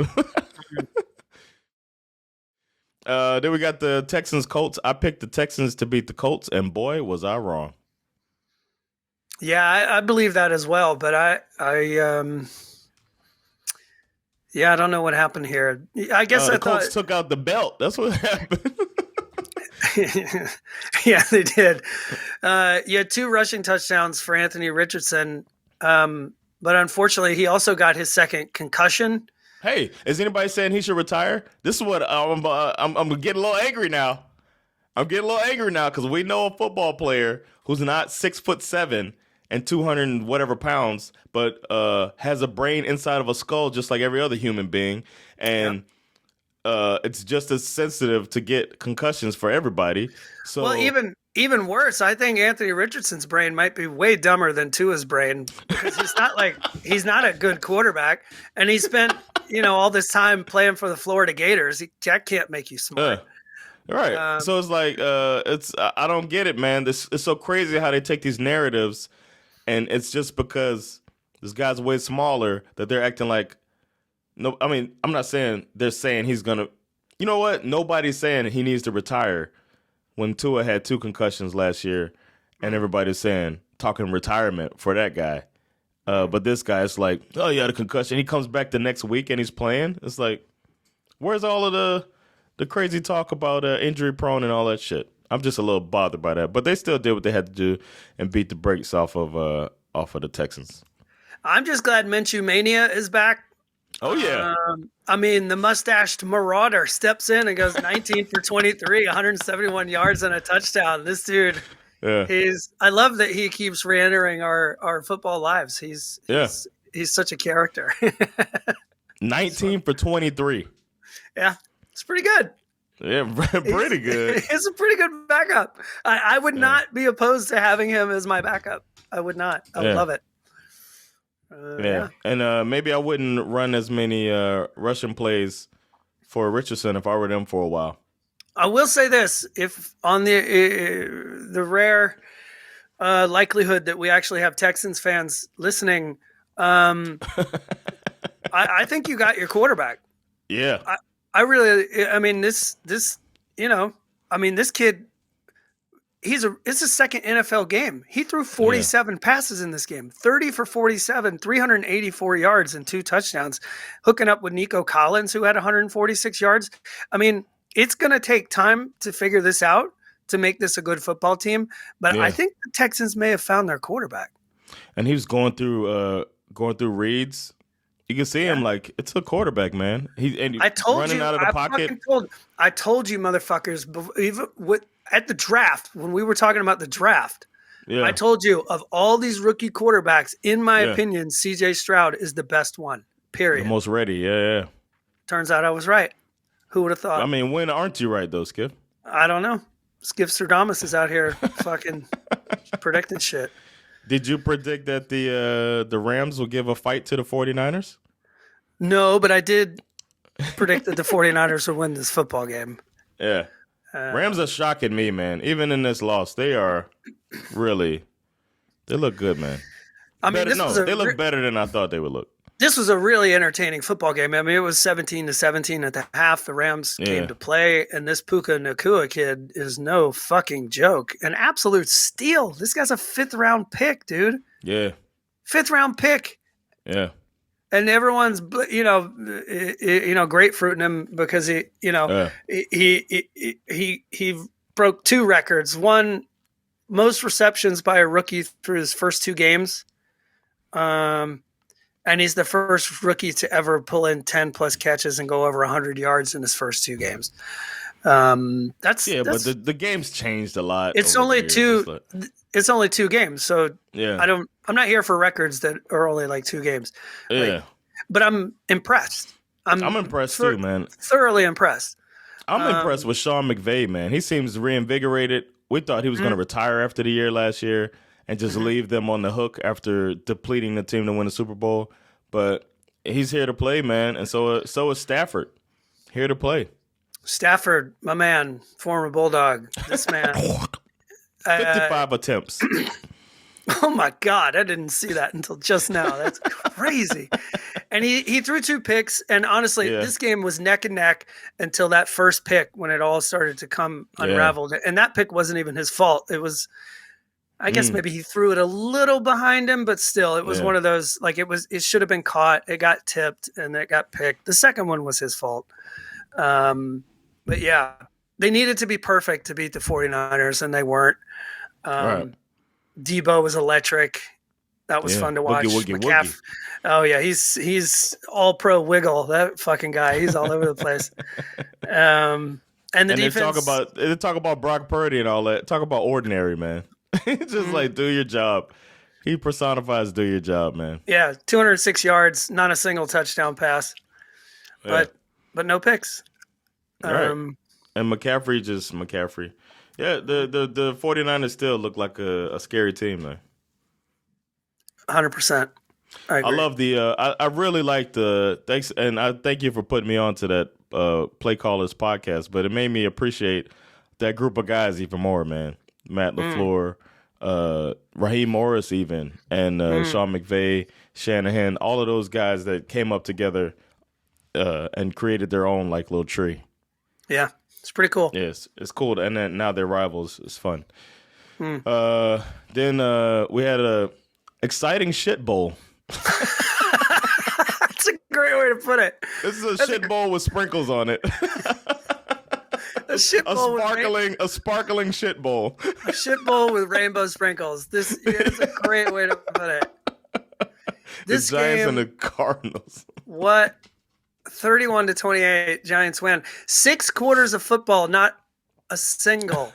Then we got the Texans Colts. I picked the Texans to beat the Colts, and boy, was I wrong. Yeah, I believe that as well. But I don't know what happened here. I guess the Colts took out the belt. That's what happened. Yeah, they did. You had 2 rushing touchdowns for Anthony Richardson. But unfortunately, he also got his second concussion. Hey, is anybody saying he should retire? This is what I'm getting a little angry now. I'm getting a little angry now because we know a football player who's not 6'7" and 200 and whatever pounds, but has a brain inside of a skull just like every other human being, and it's just as sensitive to get concussions for everybody. So, well, even worse, I think Anthony Richardson's brain might be way dumber than Tua's brain, because he's not a good quarterback, and he spent all this time playing for the Florida Gators. Jack can't make you smart. Right. So it's like I don't get it, man. It's so crazy how they take these narratives, and it's just because This guy's way smaller that they're acting like. No, I mean, I'm not saying they're saying he's gonna. You know what? Nobody's saying he needs to retire when Tua had 2 concussions last year, and everybody's talking retirement for that guy. But this guy is like, oh, he had a concussion. He comes back the next week and he's playing. It's like, where's all of the crazy talk about injury prone and all that shit? I'm just a little bothered by that. But they still did what they had to do and beat the brakes off of the Texans. I'm just glad Minshew Mania is back. Oh, yeah. I mean, the mustached marauder steps in and goes 19 for 23, 171 yards and a touchdown. This dude, I love that he keeps re-entering our football lives. He's such a character. 19 for 23. Yeah, it's pretty good. Yeah, pretty good. It's a pretty good backup. I would not be opposed to having him as my backup. I would not. I would love it. And maybe I wouldn't run as many rushing plays for Richardson if I were them for a while. I will say this: if on the rare likelihood that we actually have Texans fans listening, I think you got your quarterback. Yeah, I really. I mean, this kid. It's his second NFL game. He threw 47 passes in this game, 30 for 47, 384 yards and 2 touchdowns, hooking up with Nico Collins, who had 146 yards. I mean, it's going to take time to figure this out to make this a good football team. But I think the Texans may have found their quarterback. And he was going through reads. You can see him like it's a quarterback, man. I told running you, out of the pocket. I told you, motherfuckers, even at the draft, when we were talking about the draft, I told you of all these rookie quarterbacks, in my opinion, CJ Stroud is the best one, period. The most ready, yeah. Turns out I was right. Who would have thought? I mean, when aren't you right, though, Skip? I don't know. Skip Stradamus is out here fucking predicting shit. Did you predict that the Rams will give a fight to the 49ers? No, but I did predict that the 49ers would win this football game. Yeah. Rams are shocking me, man. Even in this loss, they are really – they look good, man. I mean, they look better than I thought they would look. This was a really entertaining football game. I mean, it was 17-17 at the half. The Rams came to play, and this Puka Nacua kid is no fucking joke. An absolute steal. This guy's a 5th-round pick, dude. Yeah. 5th-round pick. Yeah. And everyone's, grapefruiting him because he broke 2 records. One, most receptions by a rookie through his first 2 games. And he's the first rookie to ever pull in 10-plus catches and go over 100 yards in his first 2 games. But the game's changed a lot. It's only 2. It's only 2 games, so I'm not here for records that are only like 2 games. Yeah, but I'm impressed. I'm impressed too, man. Thoroughly impressed. I'm impressed with Sean McVay, man. He seems reinvigorated. We thought he was going to retire after the year last year and just leave them on the hook after depleting the team to win the Super Bowl. But he's here to play, man, and so is Stafford. Here to play. Stafford, my man, former Bulldog. This man. 55 attempts. Oh, my God. I didn't see that until just now. That's crazy. And he threw 2 picks. And honestly, this game was neck and neck until that first pick when it all started to come unraveled. And that pick wasn't even his fault. It was, I guess maybe he threw it a little behind him, but still, it was one of those, like it should have been caught. It got tipped and it got picked. The second one was his fault. But yeah, they needed to be perfect to beat the 49ers, and they weren't. Debo was electric. That was fun to watch. Woogie. Oh yeah, he's all pro wiggle. That fucking guy. He's all over the place. And defense. They talk about Brock Purdy and all that. Talk about ordinary, man. Just like do your job. He personifies do your job, man. Yeah, 206 yards, not a single touchdown pass, but no picks. Right. And McCaffrey. Yeah, the 49ers still look like a scary team, though. 100%. I love I really like thanks, and I thank you for putting me on to that Play Callers podcast, but it made me appreciate that group of guys even more, man. Matt LaFleur, Raheem Morris even, and Sean McVay, Shanahan, all of those guys that came up together and created their own like little tree. Yeah, it's pretty cool. Yes, it's cool. And then now they're rivals. It's fun. Mm. Then we had a exciting shit bowl. That's a great way to put it. This is a shit bowl with sprinkles on it. A shit bowl a sparkling shit bowl. A shit bowl with rainbow sprinkles. This is a great way to put it. This the Giants game, and the Cardinals. What? 31-28, Giants win. 6 quarters of football, not a single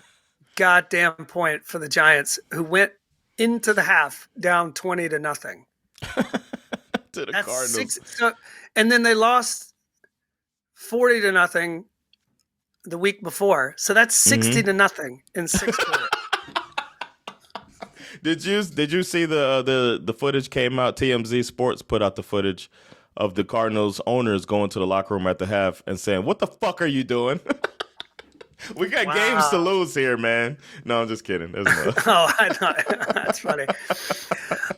goddamn point for the Giants, who went into the half down 20-0. To the Cardinals. And then they lost 40-0 the week before. So that's 60-0 in 6 quarters. Did you see the footage came out? TMZ Sports put out the footage of the Cardinals owners going to the locker room at the half and saying, "What the fuck are you doing? We got games to lose here, man." No, I'm just kidding. No. Oh, I know. That's funny.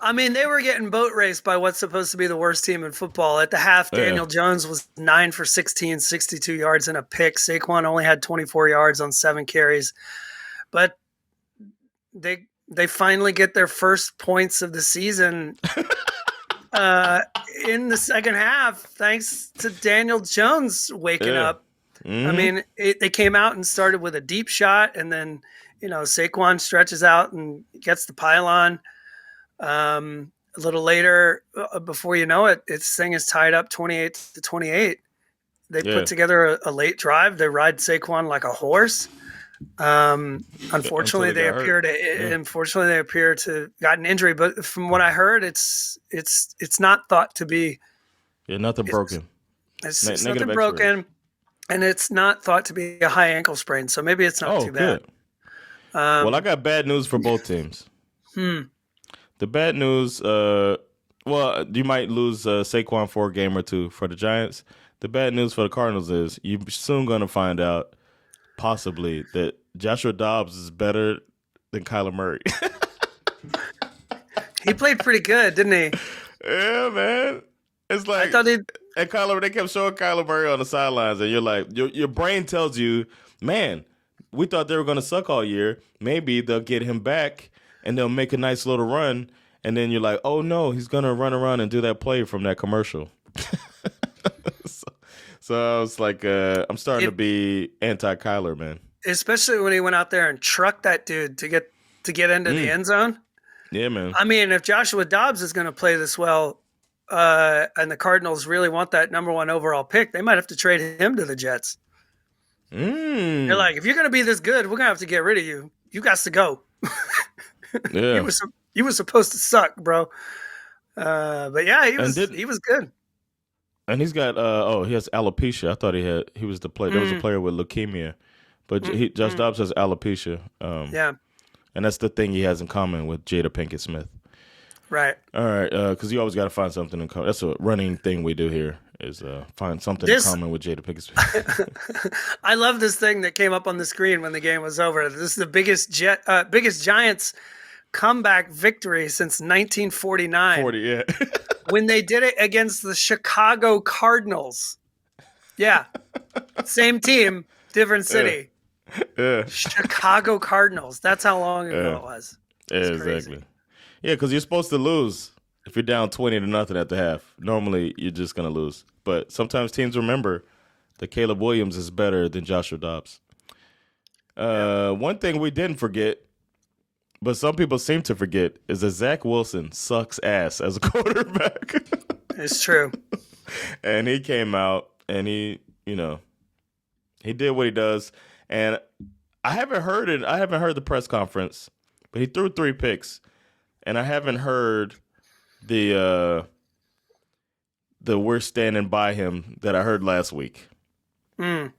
I mean, they were getting boat raced by what's supposed to be the worst team in football. At the half, Daniel Jones was 9 for 16, 62 yards and a pick. Saquon only had 24 yards on 7 carries. But they finally get their first points of the season in the second half, thanks to Daniel Jones waking up. I mean, they came out and started with a deep shot, and then, Saquon stretches out and gets the pylon. A little later, before you know it, this thing is tied up 28-28. They put together a late drive. They ride Saquon like a horse. Unfortunately, they appear to have got an injury. But from what I heard, it's not thought to be. Yeah, nothing broken. It's nothing broken, and it's not thought to be a high ankle sprain. So maybe it's not too bad. Well, I got bad news for both teams. The bad news, you might lose Saquon for a game or two for the Giants. The bad news for the Cardinals is you're soon going to find out, possibly, that Joshua Dobbs is better than Kyler Murray. He played pretty good, didn't he? Yeah, man. It's like, they kept showing Kyler Murray on the sidelines, and you're like, your brain tells you, man, we thought they were going to suck all year. Maybe they'll get him back, and they'll make a nice little run. And then you're like, oh, no, he's going to run around and do that play from that commercial. So I was like, I'm starting to be anti-Kyler, man. Especially when he went out there and trucked that dude to get into the end zone. Yeah, man. I mean, if Joshua Dobbs is going to play this well, and the Cardinals really want that number 1 overall pick, they might have to trade him to the Jets. They're like, if you're going to be this good, we're going to have to get rid of you. You got to go. Yeah. You were supposed to suck, bro. But yeah, he was good. And he's got he has alopecia. I thought he was the player. There was a player with leukemia, but Josh Dobbs has alopecia. Yeah, and that's the thing he has in common with Jada Pinkett Smith. Right. All right, because you always got to find something in common. That's a running thing we do here is find something in common with Jada Pinkett Smith. I love this thing that came up on the screen when the game was over. This is the biggest Giants comeback victory since 1949. 40, yeah. When they did it against the Chicago Cardinals. Yeah. Same team, different city. Yeah. Chicago Cardinals. That's how long ago it was. Yeah, exactly. Yeah, because you're supposed to lose if you're down 20-0 at the half. Normally, you're just going to lose. But sometimes teams remember that Caleb Williams is better than Joshua Dobbs. One thing we didn't forget, but some people seem to forget, is that Zach Wilson sucks ass as a quarterback. It's true. And he came out and he did what he does. And I haven't heard it. I haven't heard the press conference, but he threw 3 picks. And I haven't heard the we're standing by him that I heard last week. Yeah,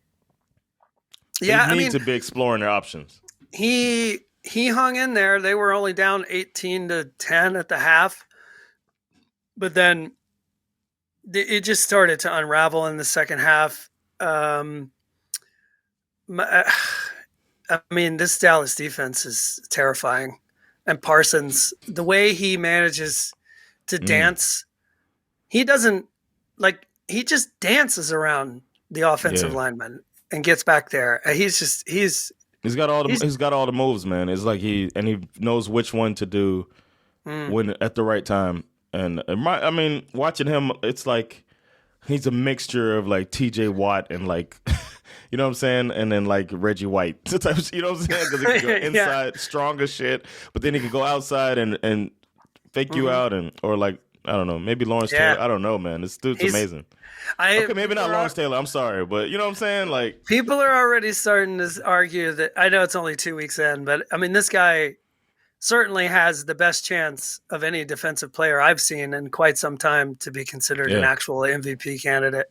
they need to be exploring their options. He hung in there. They were only down 18-10 at the half. But then it just started to unravel in the second half. I mean, this Dallas defense is terrifying. and Parsons, the way he manages to dance, he doesn't he just dances around the offensive lineman and gets back there. He's got all the moves, man. It's like he knows which one to do when at the right time. And watching him, it's like he's a mixture of like T.J. Watt and like, you know what I'm saying, and then like Reggie White, you know what I'm saying? Because he can go inside, strong as shit, but then he can go outside and fake you out, or like, I don't know, maybe Lawrence Taylor. I don't know, man. This dude's amazing. Okay, maybe not Lawrence Taylor. I'm sorry, but you know what I'm saying? Like, people are already starting to argue that. I know it's only 2 weeks in, but I mean, this guy certainly has the best chance of any defensive player I've seen in quite some time to be considered an actual MVP candidate.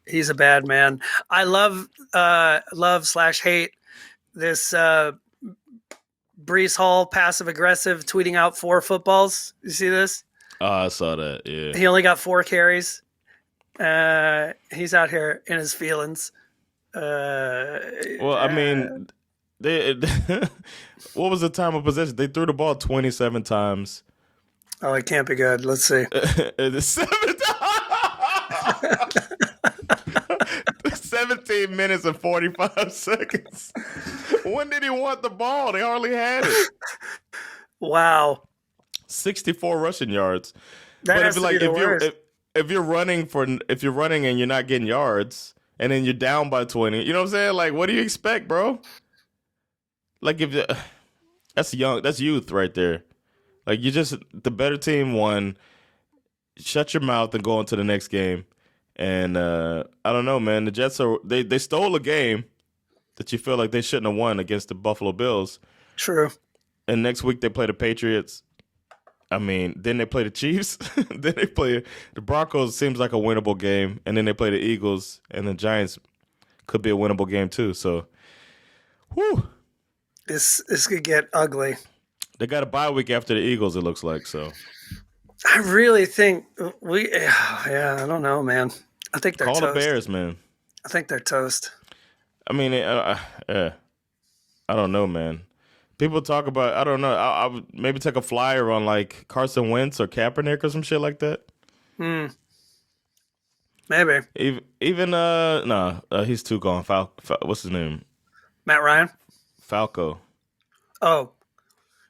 He's a bad man. I love / hate this Brees Hall passive aggressive tweeting out 4 footballs. You see this? Oh, I saw that. Yeah. He only got 4 carries. He's out here in his feelings. Well, I mean, they what was the time of possession? They threw the ball 27 times. Oh, it can't be good. Let's see. 17 minutes and 45 seconds. When did he want the ball? They hardly had it. Wow. 64 rushing yards. But if you're running and you're not getting yards, and then you're down by 20, you know what I'm saying? Like, what do you expect, bro? Like, that's youth right there. Like, the better team won. Shut your mouth and go on to the next game. And I don't know, man. The Jets they stole a game that you feel like they shouldn't have won against the Buffalo Bills. True. And next week they play the Patriots. I mean, then they play the Chiefs. Then they play the Broncos. Seems like a winnable game. And then they play the Eagles, and the Giants could be a winnable game too. So, whew. This could get ugly. They got a bye week after the Eagles, it looks like. So, I really think I don't know, man. I think they're toast. Call the Bears, man. I think they're toast. I mean, I don't know, man. People talk about, I don't know, I would maybe take a flyer on like Carson Wentz or Kaepernick or some shit like that. Maybe. Even he's too gone. What's his name? Matt Ryan? Falco. Oh,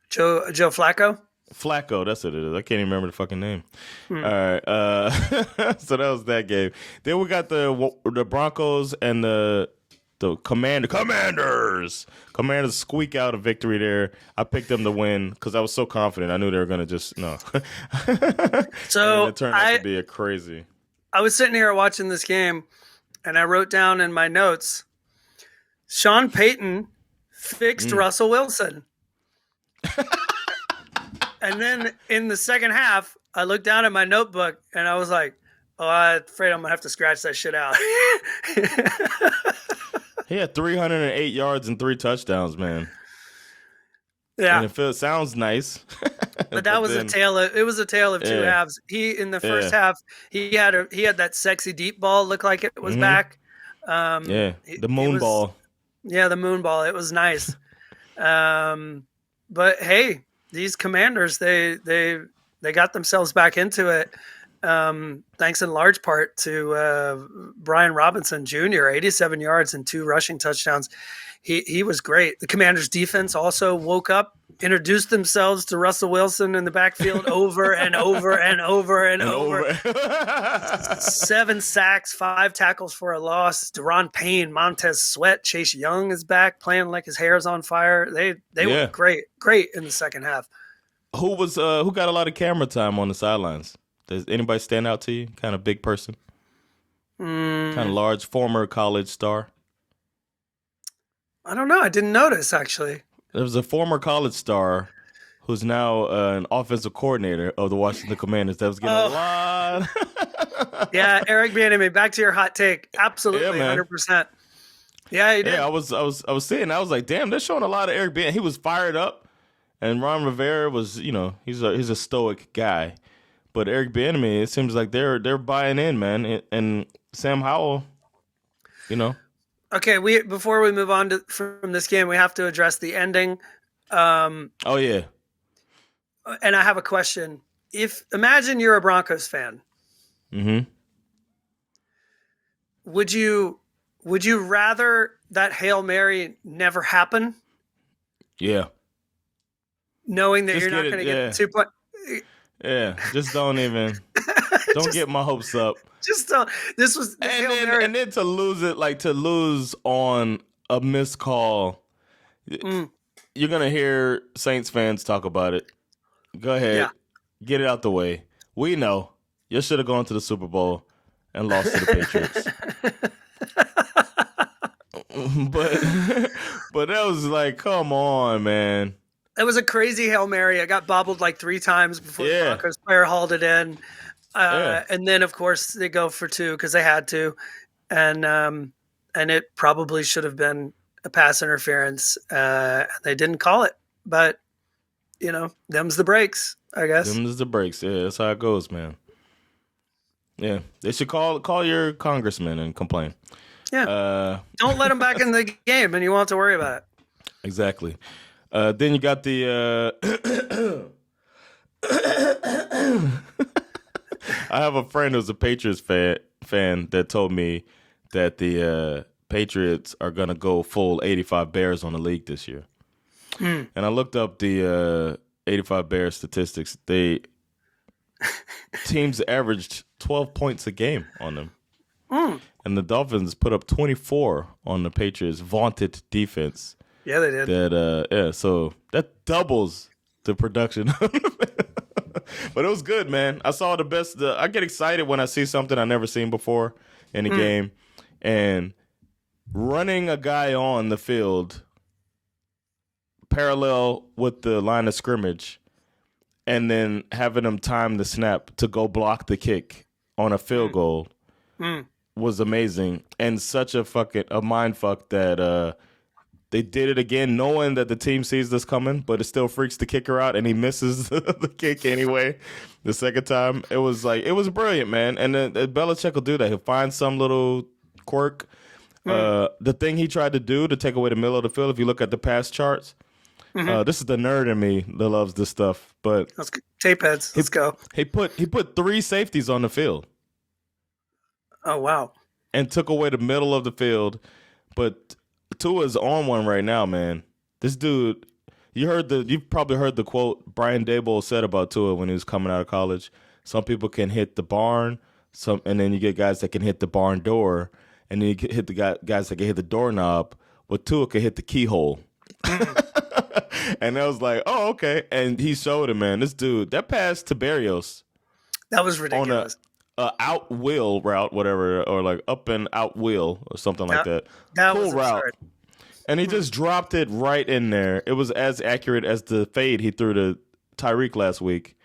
Joe Flacco? Flacco, that's what it is. I can't even remember the fucking name. All right, so that was that game. Then we got the Broncos and the Commanders. Commanders squeak out a victory there. I picked them to win because I was so confident. I knew they were going to just no. So it turned out to be a crazy. I was sitting here watching this game, and I wrote down in my notes, Sean Payton fixed Russell Wilson. And then in the second half, I looked down at my notebook and I was like, "Oh, I'm afraid I'm gonna have to scratch that shit out." He had 308 yards and 3 touchdowns, man. Yeah, and it sounds nice, but that was a tale of two halves. He in the first half, he had that sexy deep ball, looked like it was back. The moon ball. Yeah, the moon ball. It was nice. But hey. These Commanders, they got themselves back into it, thanks in large part to Brian Robinson Jr., 87 yards and 2 rushing touchdowns. He was great. The Commanders' defense also woke up, introduced themselves to Russell Wilson in the backfield over and over and over and over. 7 sacks, 5 tackles for a loss. Deron Payne, Montez Sweat, Chase Young is back playing like his hair is on fire. They were great in the second half. Who got a lot of camera time on the sidelines? Does anybody stand out to you? Kind of big person? Kind of large, former college star? I don't know. I didn't notice, actually. There was a former college star who's now an offensive coordinator of the Washington Commanders that was getting a lot. Yeah, Eric Bieniemy, back to your hot take. Absolutely, 100%. Yeah, he did. Yeah, I was saying, I was like, damn, they're showing a lot of Eric Bieniemy. He was fired up, and Ron Rivera was, he's a stoic guy. But Eric Bieniemy, it seems like they're buying in, man. And Sam Howell, Okay, before we move on from this game, we have to address the ending. Oh yeah. And I have a question. Imagine you're a Broncos fan. Mm-hmm. Would you rather that Hail Mary never happen, Yeah. knowing that Just you're not get going it. to get Yeah. the 2 point? Yeah. Just don't even. Don't Just- get my hopes up. Just don't. This Hail Mary. And then to lose it, like to lose on a missed call. You're gonna hear Saints fans talk about it. Go ahead, Yeah. get it out the way. We know you should have gone to the Super Bowl and lost to the Patriots. but that was like, come on, man. It was a crazy Hail Mary. I got bobbled like 3 times before the Broncos player hauled it in. And then, of course, they go for 2 because they had to. And it probably should have been a pass interference. They didn't call it. But, them's the breaks, I guess. Them's the breaks. Yeah, that's how it goes, man. Yeah, they should call your congressman and complain. Yeah. Don't let them back in the game, and you won't have to worry about it. Exactly. Then you got the. I have a friend who's a Patriots fan that told me that the Patriots are gonna go full 85 Bears on the league this year. And I looked up the 85 Bears statistics. Teams averaged 12 points a game on them. And the Dolphins put up 24 on the Patriots' vaunted defense. Yeah, they did. So that doubles the production. But it was good, man. I saw the best. I get excited when I see something I've never seen before in a game. And running a guy on the field parallel with the line of scrimmage and then having him time the snap to go block the kick on a field goal was amazing. And such a mind fuck that they did it again, knowing that the team sees this coming, but it still freaks the kicker out, and he misses the kick anyway. The second time, it was brilliant, man. And Belichick will do that. He'll find some little quirk. The thing he tried to do to take away the middle of the field, if you look at the pass charts, this is the nerd in me that loves this stuff. But let's go. Tape heads. Let's go. He put 3 safeties on the field. Oh wow! And took away the middle of the field, but Tua's on one right now, man. This dude, you've probably heard the quote Brian Daboll said about Tua when he was coming out of college. Some people can hit the barn, and then you get guys that can hit the barn door, and then you hit the guys that can hit the doorknob. But Tua can hit the keyhole. And I was like, oh, okay. And he showed it, man. This dude, that pass to Berrios. That was ridiculous. On a out wheel route, whatever, or like up and out wheel or something like that. That cool was route. absurd. And he just dropped it right in there. It was as accurate as the fade he threw to Tyreek last week.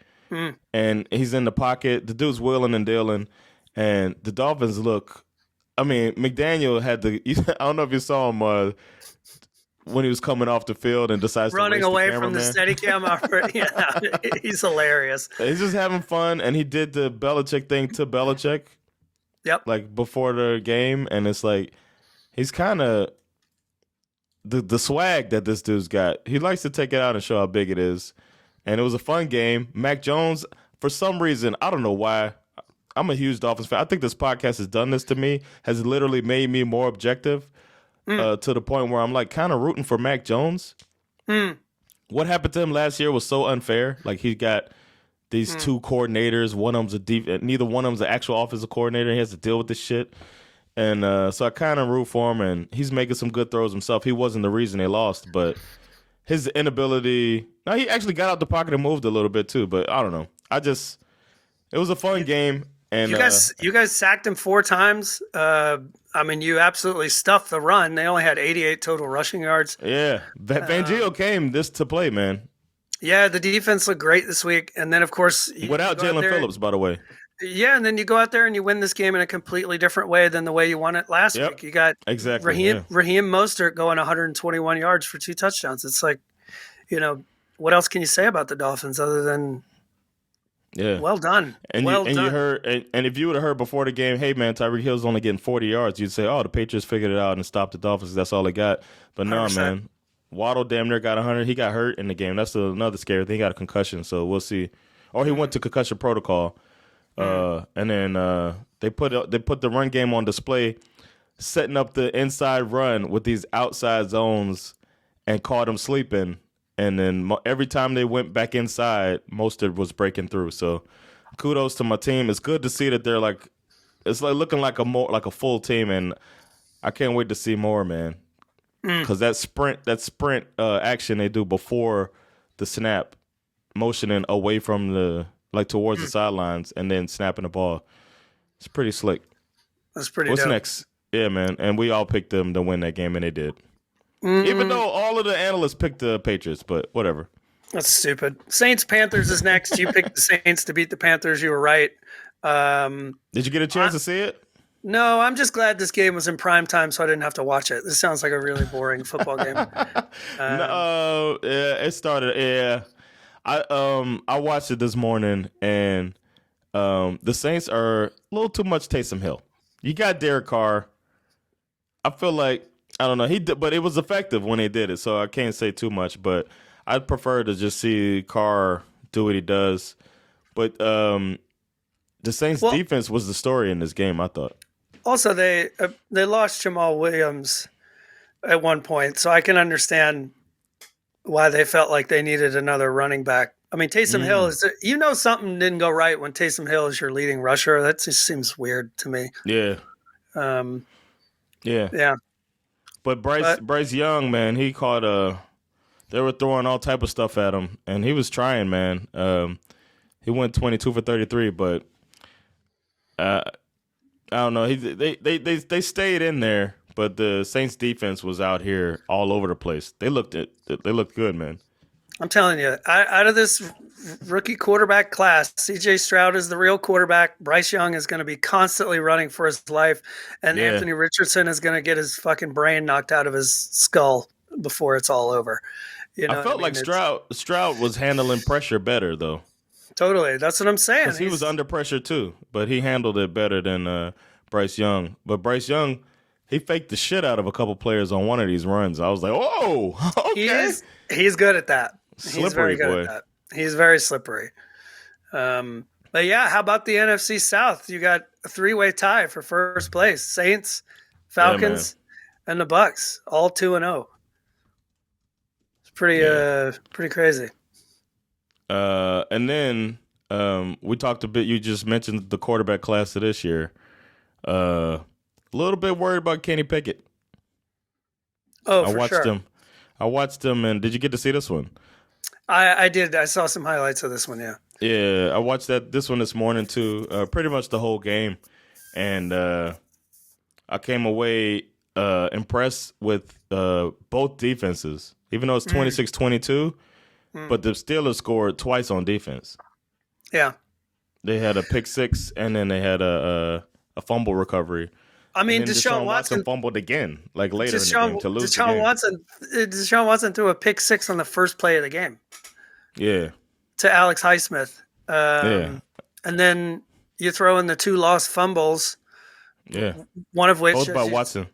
And he's in the pocket. The dude's wheeling and dealing. And the Dolphins look, McDaniel had I don't know if you saw him when he was coming off the field and decides running to away from the Steadicam operator. Yeah, he's hilarious. He's just having fun, and he did the Belichick thing to Belichick. Yep. Like before the game, and it's like he's kind of the swag that this dude's got. He likes to take it out and show how big it is, and it was a fun game. Mac Jones, for some reason, I don't know why. I'm a huge Dolphins fan. I think this podcast has done this to me, has literally made me more objective. To the point where I'm like kind of rooting for Mac Jones. What happened to him last year was so unfair. Like he got these 2 coordinators. One of them's neither one of them's an actual offensive coordinator. He has to deal with this shit. And so I kind of root for him, and he's making some good throws himself. He wasn't the reason they lost, but his inability. Now he actually got out the pocket and moved a little bit too, but I don't know. It was a fun game. And you guys sacked him 4 times. You absolutely stuffed the run. They only had 88 total rushing yards. Yeah, Van Gio came to play, man. Yeah, the defense looked great this week, and then of course without Jalen Phillips, by the way. Yeah, and then you go out there and you win this game in a completely different way than the way you won it last week. You got Raheem Mostert going 121 yards for 2 touchdowns. It's like, what else can you say about the Dolphins other than? Yeah. Well done. And you heard, and if you would have heard before the game, hey man, Tyreek Hill's only getting 40 yards, you'd say, oh, the Patriots figured it out and stopped the Dolphins. That's all they got. But no, 100%. man, Waddle damn near got 100. He got hurt in the game. That's another scary thing. He got a concussion, so we'll see. Or he went to concussion protocol. And then they put the run game on display, setting up the inside run with these outside zones, and caught him sleeping. And then every time they went back inside, Mostert was breaking through. So kudos to my team. It's good to see that they're like, it's like looking like a full team, and I can't wait to see more, man. Because that sprint action they do before the snap, motioning away from towards the sidelines, and then snapping the ball. It's pretty slick. That's pretty What's dope. next? Yeah, man. And we all picked them to win that game, and they did. Even though all of the analysts picked the Patriots, but whatever. That's stupid. Saints-Panthers is next. You picked the Saints to beat the Panthers. You were right. Did you get a chance to see it? No, I'm just glad this game was in prime time so I didn't have to watch it. This sounds like a really boring football game. No, yeah, it started. Yeah, I watched it this morning, and the Saints are a little too much Taysom Hill. You got Derek Carr. I feel like I don't know. He did, but it was effective when he did it, so I can't say too much. But I'd prefer to just see Carr do what he does. But the Saints' defense was the story in this game, I thought. Also, they lost Jamal Williams at one point, so I can understand why they felt like they needed another running back. I mean, Taysom Hill is something didn't go right when Taysom Hill is your leading rusher. That just seems weird to me. Yeah. Yeah. But Bryce Young, man, he caught they were throwing all type of stuff at him, and he was trying, man. He went 22 for 33, but I don't know. They stayed in there, but the Saints defense was out here all over the place. They looked good, man. I'm telling you, out of this rookie quarterback class, C.J. Stroud is the real quarterback. Bryce Young is going to be constantly running for his life, and Anthony Richardson is going to get his fucking brain knocked out of his skull before it's all over. You know I felt like Stroud was handling pressure better, though. Totally, that's what I'm saying. Because he was under pressure too, but he handled it better than Bryce Young. But Bryce Young, he faked the shit out of a couple players on one of these runs. I was like, "Whoa, okay." He's good at that. Slippery He's very good boy. at that. He's very slippery. But yeah, how about the NFC South? You got a 3-way tie for first place: Saints, Falcons, and the Bucks, all 2-0. It's pretty crazy. And then we talked a bit. You just mentioned the quarterback class of this year. A little bit worried about Kenny Pickett. Oh, I watched him, and did you get to see this one? I did. I saw some highlights of this one. Yeah. Yeah, I watched this one this morning too. Pretty much the whole game, and I came away impressed with both defenses. Even though it's 26-22, but the Steelers scored twice on defense. Yeah. They had a pick six, and then they had a fumble recovery. I mean, Deshaun Watson fumbled again, like later in the game to lose the game. Deshaun Watson threw a pick six on the first play of the game. Yeah. To Alex Highsmith. Yeah. And then you throw in the 2 lost fumbles. Yeah. One of which both by Watson.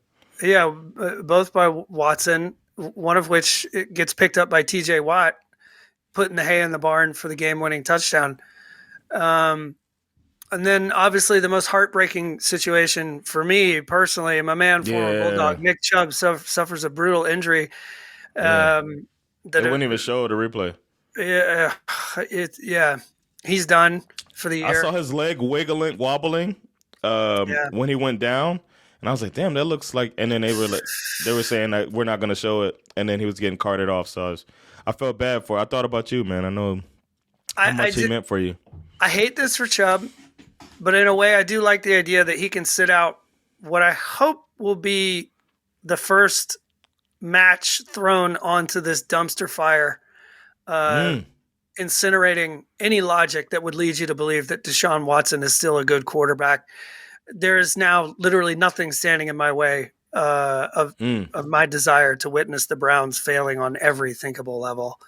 Yeah, both by Watson. One of which gets picked up by T.J. Watt, putting the hay in the barn for the game-winning touchdown. And then, obviously, the most heartbreaking situation for me personally, my man, former Bulldog Nick Chubb suffers a brutal injury. They wouldn't even show the replay. Yeah, he's done for the year. I saw his leg wobbling when he went down, and I was like, "Damn, that looks like." And then they were saying that we're not going to show it, and then he was getting carted off. So I felt bad for it. I thought about you, man. I know how much he meant for you. I hate this for Chubb, but in a way, I do like the idea that he can sit out what I hope will be the first match thrown onto this dumpster fire, incinerating any logic that would lead you to believe that Deshaun Watson is still a good quarterback. There is now literally nothing standing in my way of my desire to witness the Browns failing on every thinkable level.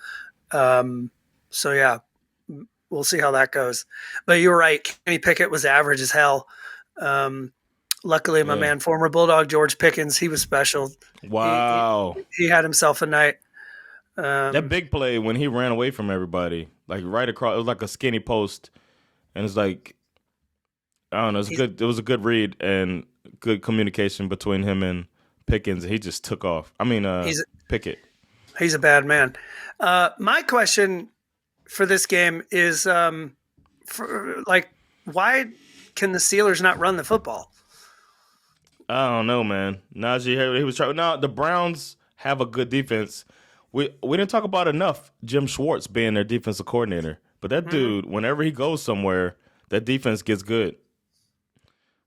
So yeah, we'll see how that goes. But you're right. Kenny Pickett was average as hell. Luckily, my man, former Bulldog George Pickens, he was special. Wow. He had himself a night. That big play when he ran away from everybody, like right across, it was like a skinny post, and it's like, I don't know, it was a good read and good communication between him and Pickens. He just took off. I mean, Pickett. He's a bad man. My question for this game is, why can the Steelers not run the football? I don't know, man. Najee, he was trying. Now the Browns have a good defense. We didn't talk about enough Jim Schwartz being their defensive coordinator, but that dude, whenever he goes somewhere, that defense gets good.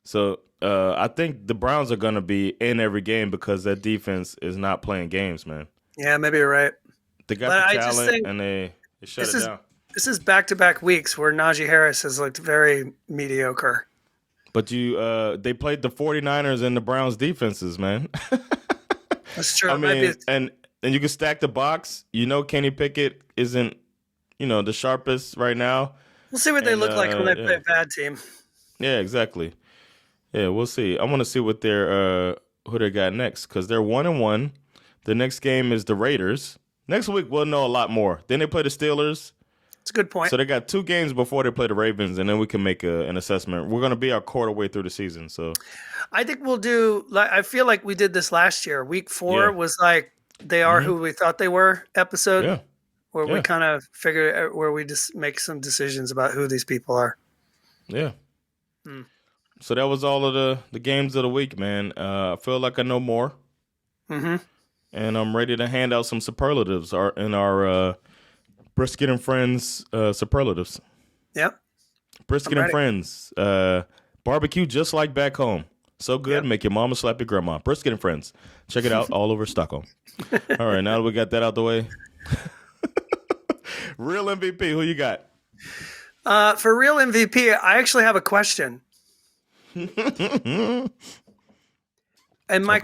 So I think the Browns are going to be in every game because that defense is not playing games, man. Yeah, maybe you're right. They got the talent, and they shut it down. This is back-to-back weeks where Najee Harris has looked very mediocre. But they played the 49ers and the Browns defenses, man. That's true. I mean, and you can stack the box. Kenny Pickett isn't, the sharpest right now. We'll see what they look like when they play a bad team. Yeah, exactly. Yeah, we'll see. I want to see what who they got next because they're 1-1. The next game is the Raiders. Next week we'll know a lot more. Then they play the Steelers. That's a good point. So they got 2 games before they play the Ravens, and then we can make an assessment. We're going to be a quarter way through the season, so I think we'll do. I feel like we did this last year. Week 4 was like they are who we thought they were episode, where we kind of figure where we just make some decisions about who these people are. Yeah. So that was all of the games of the week, man. I feel like I know more. Mm-hmm. And I'm ready to hand out some superlatives in our Brisket and Friends superlatives. Yep. Brisket and Friends. Barbecue just like back home. So good, make your mama slap your grandma. Brisket and Friends. Check it out all over Stockholm. All right, now that we got that out the way. Real MVP, who you got? For real MVP, I actually have a question. And my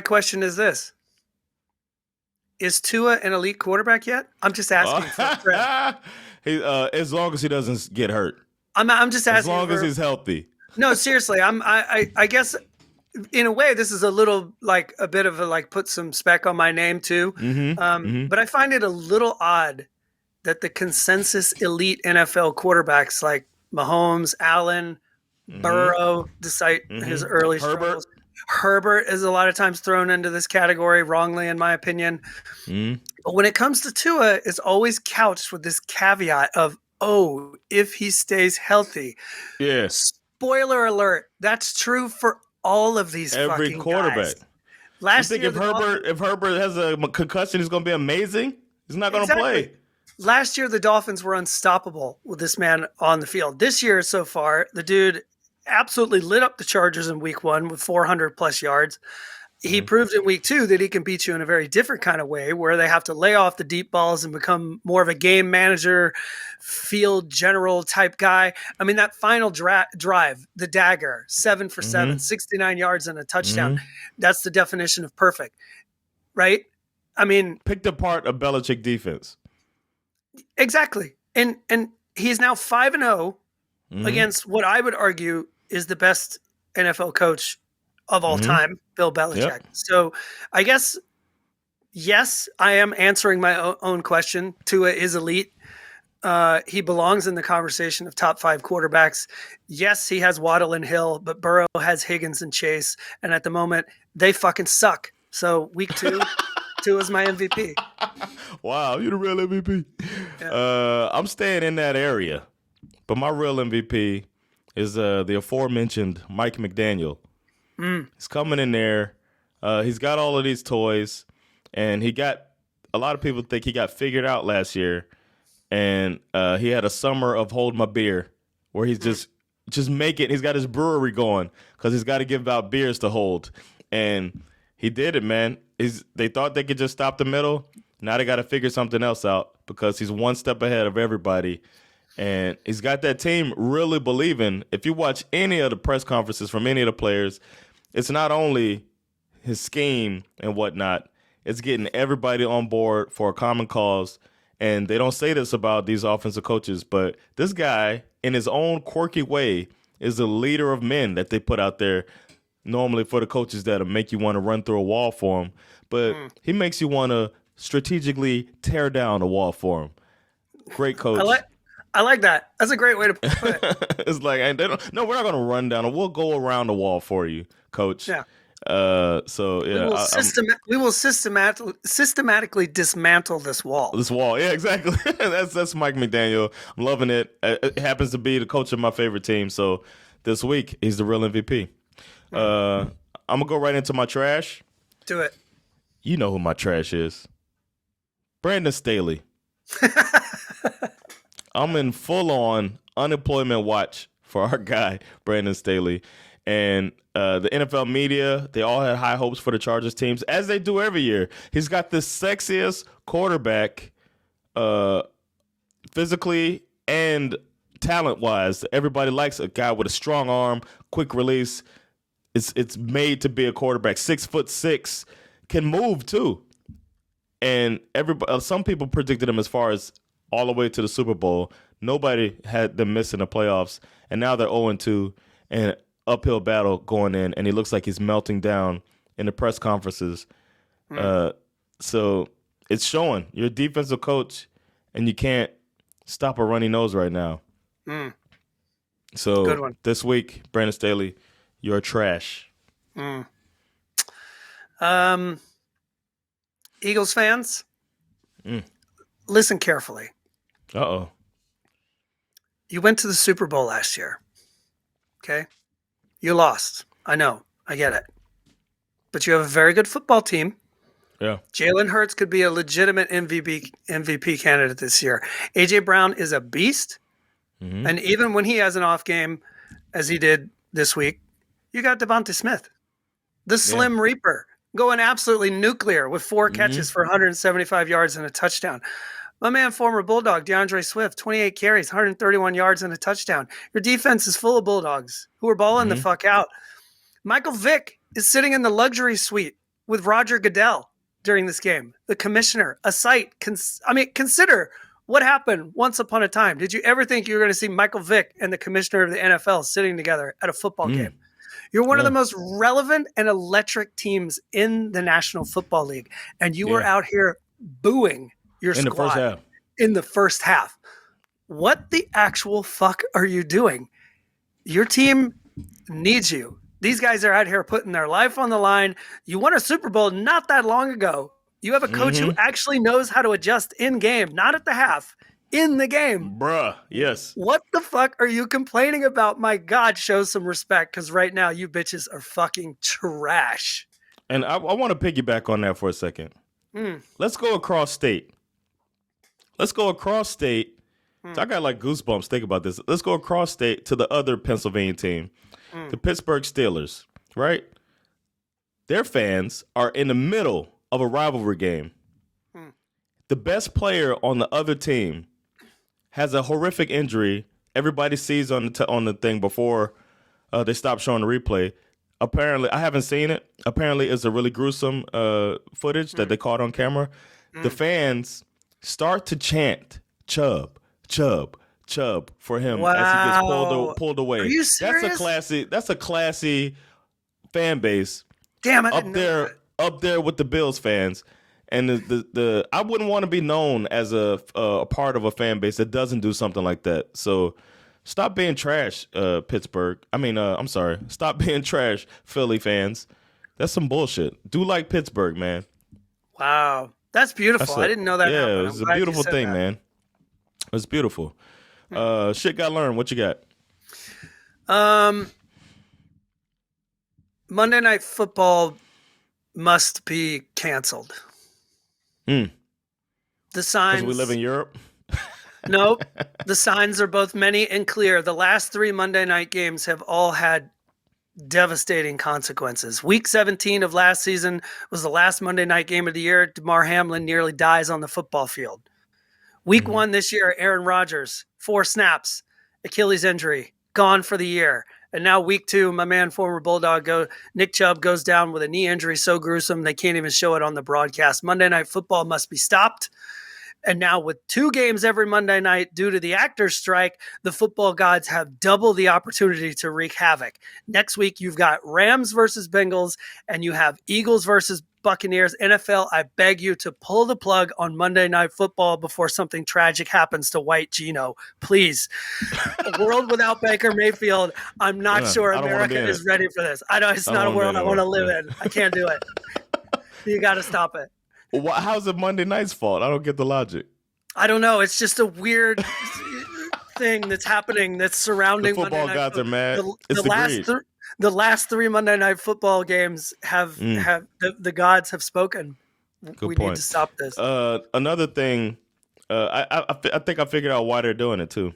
question is this. Is Tua an elite quarterback yet? I'm just asking for a friend. As long as he doesn't get hurt. I'm just asking. As long as he's healthy. No, seriously. I guess in a way this is a little like a bit of a put some Speck on my name too. But I find it a little odd that the consensus elite NFL quarterbacks like Mahomes, Allen, Burrow, despite his early struggles. Herbert is a lot of times thrown into this category wrongly, in my opinion. But when it comes to Tua, it's always couched with this caveat of, if he stays healthy. Yeah. Spoiler alert. That's true for all of these every fucking quarterback. Guys. Last year, if Herbert has a concussion, he's going to be amazing? He's not going to play. Last year, the Dolphins were unstoppable with this man on the field. This year so far, the dude absolutely lit up the Chargers in week 1 with 400 plus yards. He proved in week 2 that he can beat you in a very different kind of way where they have to lay off the deep balls and become more of a game manager, field general type guy. I mean, that final drive, the dagger, 7 for 7, 69 yards and a touchdown. That's the definition of perfect, right? I mean, picked apart a Belichick defense. Exactly. And he's now 5-0 against what I would argue is the best NFL coach of all time, Bill Belichick. Yep. So I guess, yes, I am answering my own question. Tua is elite. He belongs in the conversation of top 5 quarterbacks. Yes, he has Waddle and Hill, but Burrow has Higgins and Chase. And at the moment, they fucking suck. So week 2, Tua is my MVP. Wow, you're the real MVP. Yeah. I'm staying in that area. But my real MVP is the aforementioned Mike McDaniel. He's coming in there. He's got all of these toys, and a lot of people think he got figured out last year, and he had a summer of hold my beer where he's just he's got his brewery going because he's got to give out beers to hold, and he did it, man. They thought they could just stop the middle. Now they got to figure something else out because he's one step ahead of everybody. And he's got that team really believing. If you watch any of the press conferences from any of the players, it's not only his scheme and whatnot, it's getting everybody on board for a common cause. And they don't say this about these offensive coaches, but this guy, in his own quirky way, is the leader of men that they put out there normally for the coaches that'll make you want to run through a wall for him. But he makes you want to strategically tear down a wall for him. Great coach. I like that. That's a great way to put it. It's like, and we're not going to run down. We'll go around the wall for you, coach. Yeah. So yeah, we will systematically dismantle this wall. This wall, yeah, exactly. that's Mike McDaniel. I'm loving it. It happens to be the coach of my favorite team. So this week he's the real MVP. I'm gonna go right into my trash. Do it. You know who my trash is. Brandon Staley. I'm in full-on unemployment watch for our guy, Brandon Staley. And the NFL media, they all had high hopes for the Chargers teams, as they do every year. He's got the sexiest quarterback physically and talent-wise. Everybody likes a guy with a strong arm, quick release. It's made to be a quarterback. 6'6", can move too. And some people predicted him as far as all the way to the Super Bowl. Nobody had them missing the playoffs, and now they're 0-2 and uphill battle going in, and he looks like he's melting down in the press conferences. So it's showing. You're a defensive coach, and you can't stop a runny nose right now. So Good one. This week, Brandon Staley, you're trash. Eagles fans, listen carefully. Uh-oh. You went to the Super Bowl last year. Okay? You lost. I know. I get it. But you have a very good football team. Yeah. Jalen Hurts could be a legitimate MVP candidate this year. A.J. Brown is a beast. And even when he has an off game, as he did this week, you got Devontae Smith, the Slim Reaper, going absolutely nuclear with 4 catches for 175 yards and a touchdown. My man, former Bulldog, DeAndre Swift, 28 carries, 131 yards and a touchdown. Your defense is full of Bulldogs who are balling the fuck out. Michael Vick is sitting in the luxury suite with Roger Goodell during this game. The commissioner, a sight. Consider what happened once upon a time. Did you ever think you were going to see Michael Vick and the commissioner of the NFL sitting together at a football game? You're one of the most relevant and electric teams in the National Football League, and you were out here booing your squad in the first half. What the actual fuck are you doing? Your team needs you. These guys are out here putting their life on the line. You won a Super Bowl not that long ago. You have a coach who actually knows how to adjust in game, not at the half, in the game. Bruh, yes. What the fuck are you complaining about? My God, show some respect, because right now you bitches are fucking trash. And I want to piggyback on that for a second. Let's go across state. So I got like goosebumps. Think about this. Let's go across state to the other Pennsylvania team, the Pittsburgh Steelers, right? Their fans are in the middle of a rivalry game. The best player on the other team has a horrific injury. Everybody sees on the thing before they stop showing the replay. Apparently, I haven't seen it. Apparently, it's a really gruesome footage that they caught on camera. The fans start to chant "Chubb, Chubb, Chubb" for him as he gets pulled away. Are you serious? That's a classy fan base. Damn it! Up there with the Bills fans. And the I wouldn't want to be known as a part of a fan base that doesn't do something like that. So stop being trash, Pittsburgh. I'm sorry. Stop being trash, Philly fans. That's some bullshit. Do like Pittsburgh, man. Wow. That's beautiful. I didn't know that happened. Yeah, it's a beautiful thing, man. It's beautiful. Shit got learned. What you got? Monday Night Football must be canceled. The signs. Because we live in Europe? Nope. The signs are both many and clear. The last 3 Monday night games have all had devastating consequences. Week 17 of last season was the last Monday night game of the year. Damar Hamlin nearly dies on the football field. Week 1 this year, Aaron Rodgers, 4 snaps, Achilles injury, gone for the year. And now week 2, my man, former Bulldog, Nick Chubb goes down with a knee injury so gruesome they can't even show it on the broadcast. Monday Night Football must be stopped. And now with 2 games every Monday night due to the actors' strike, the football gods have double the opportunity to wreak havoc. Next week, you've got Rams versus Bengals, and you have Eagles versus Buccaneers. NFL, I beg you to pull the plug on Monday Night Football before something tragic happens to White Gino. Please. A world without Baker Mayfield, I'm not sure America is ready for this. I know it's not a world I want to live in. I can't do it. You got to stop it. Well, how's it Monday night's fault? I don't get the logic. I don't know. It's just a weird thing that's happening that's surrounding the football Monday gods night. are mad. The last three Monday Night Football games have the gods have spoken. Good we point. need to stop this. Another thing, I think I figured out why they're doing it too.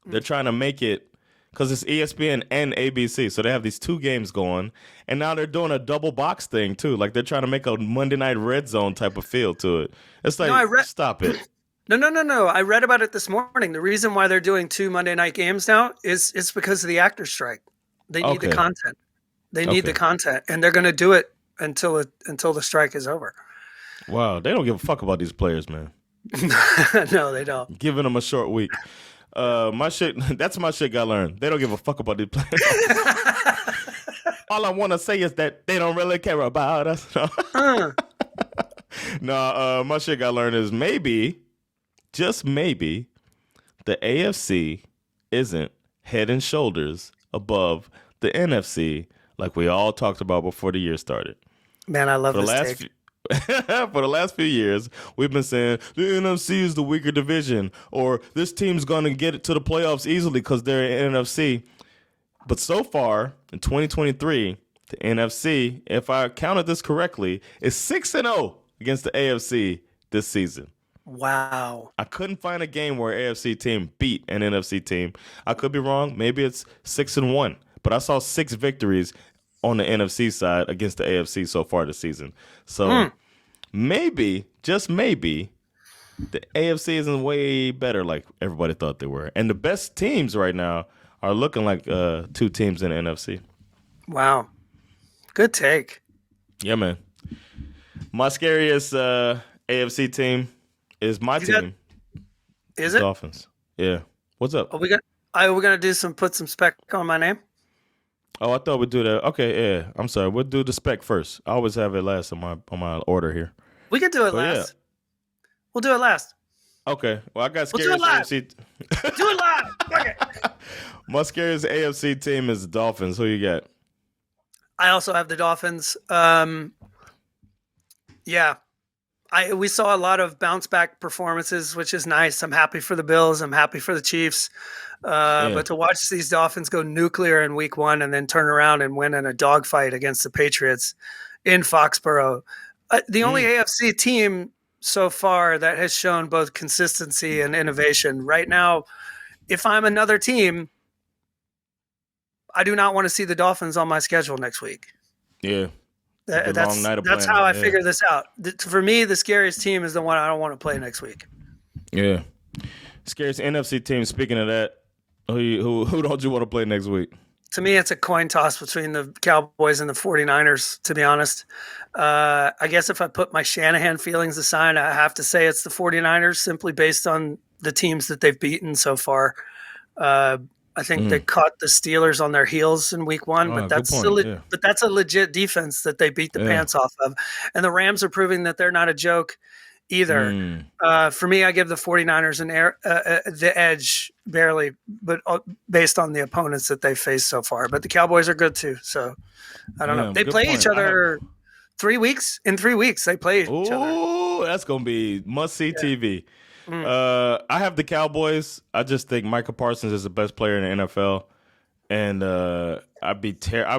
They're trying to make it because it's ESPN and ABC, so they have these two games going, and now they're doing a double box thing too. Like they're trying to make a Monday Night Red Zone type of feel to it. It's like stop it. No. I read about it this morning. The reason why they're doing two Monday night games now is it's because of the actors' strike. They need the content. They need the content, and they're going to do it until the strike is over. Wow, they don't give a fuck about these players, man. No, they don't. Giving them a short week. That's my shit got learned. They don't give a fuck about these players. All I want to say is that they don't really care about us. My shit got learned is maybe, just maybe, the AFC isn't head and shoulders above the NFC like we all talked about before the year started. Man, I love this take. For the last few years, we've been saying the NFC is the weaker division, or this team's going to get it to the playoffs easily because they're in NFC. But so far, in 2023, the NFC, if I counted this correctly, is 6-0 against the AFC this season. Wow. I couldn't find a game where an AFC team beat an NFC team. I could be wrong. Maybe it's 6-1. But I saw 6 victories on the NFC side against the AFC so far this season. So maybe, just maybe, the AFC isn't way better like everybody thought they were. And the best teams right now are looking like 2 teams in the NFC. Wow. Good take. Yeah, man. My scariest AFC team is my team. Is it? Dolphins. Yeah. What's up? Are we gonna put some Speck on my name? Oh, I thought we'd do that. Okay, yeah. I'm sorry. We'll do the Speck first. I always have it last on my order here. We can do it last. Yeah. We'll do it last. Okay. Well, I got scariest AFC. Do it live. Okay. My scariest AFC team is the Dolphins. Who you got? I also have the Dolphins. Yeah. We saw a lot of bounce back performances, which is nice. I'm happy for the Bills. I'm happy for the Chiefs. But to watch these Dolphins go nuclear in week 1 and then turn around and win in a dogfight against the Patriots in Foxborough. The only AFC team so far that has shown both consistency and innovation. Right now, if I'm another team, I do not want to see the Dolphins on my schedule next week. Yeah. That's how I figure this out. For me, the scariest team is the one I don't want to play next week. Yeah. Scariest NFC team, speaking of that, who don't you want to play next week? To me, it's a coin toss between the Cowboys and the 49ers, to be honest. I guess if I put my Shanahan feelings aside, I have to say it's the 49ers simply based on the teams that they've beaten so far. I think they caught the Steelers on their heels in week 1, but that's a legit defense that they beat the pants off of. And the Rams are proving that they're not a joke either. For me, I give the 49ers the edge barely, but based on the opponents that they faced so far. But the Cowboys are good too, so I don't know. They play each other 3 weeks. In 3 weeks, they play each other. Oh, that's going to be must-see TV. I have the Cowboys. I just think Micah Parsons is the best player in the NFL, and I'd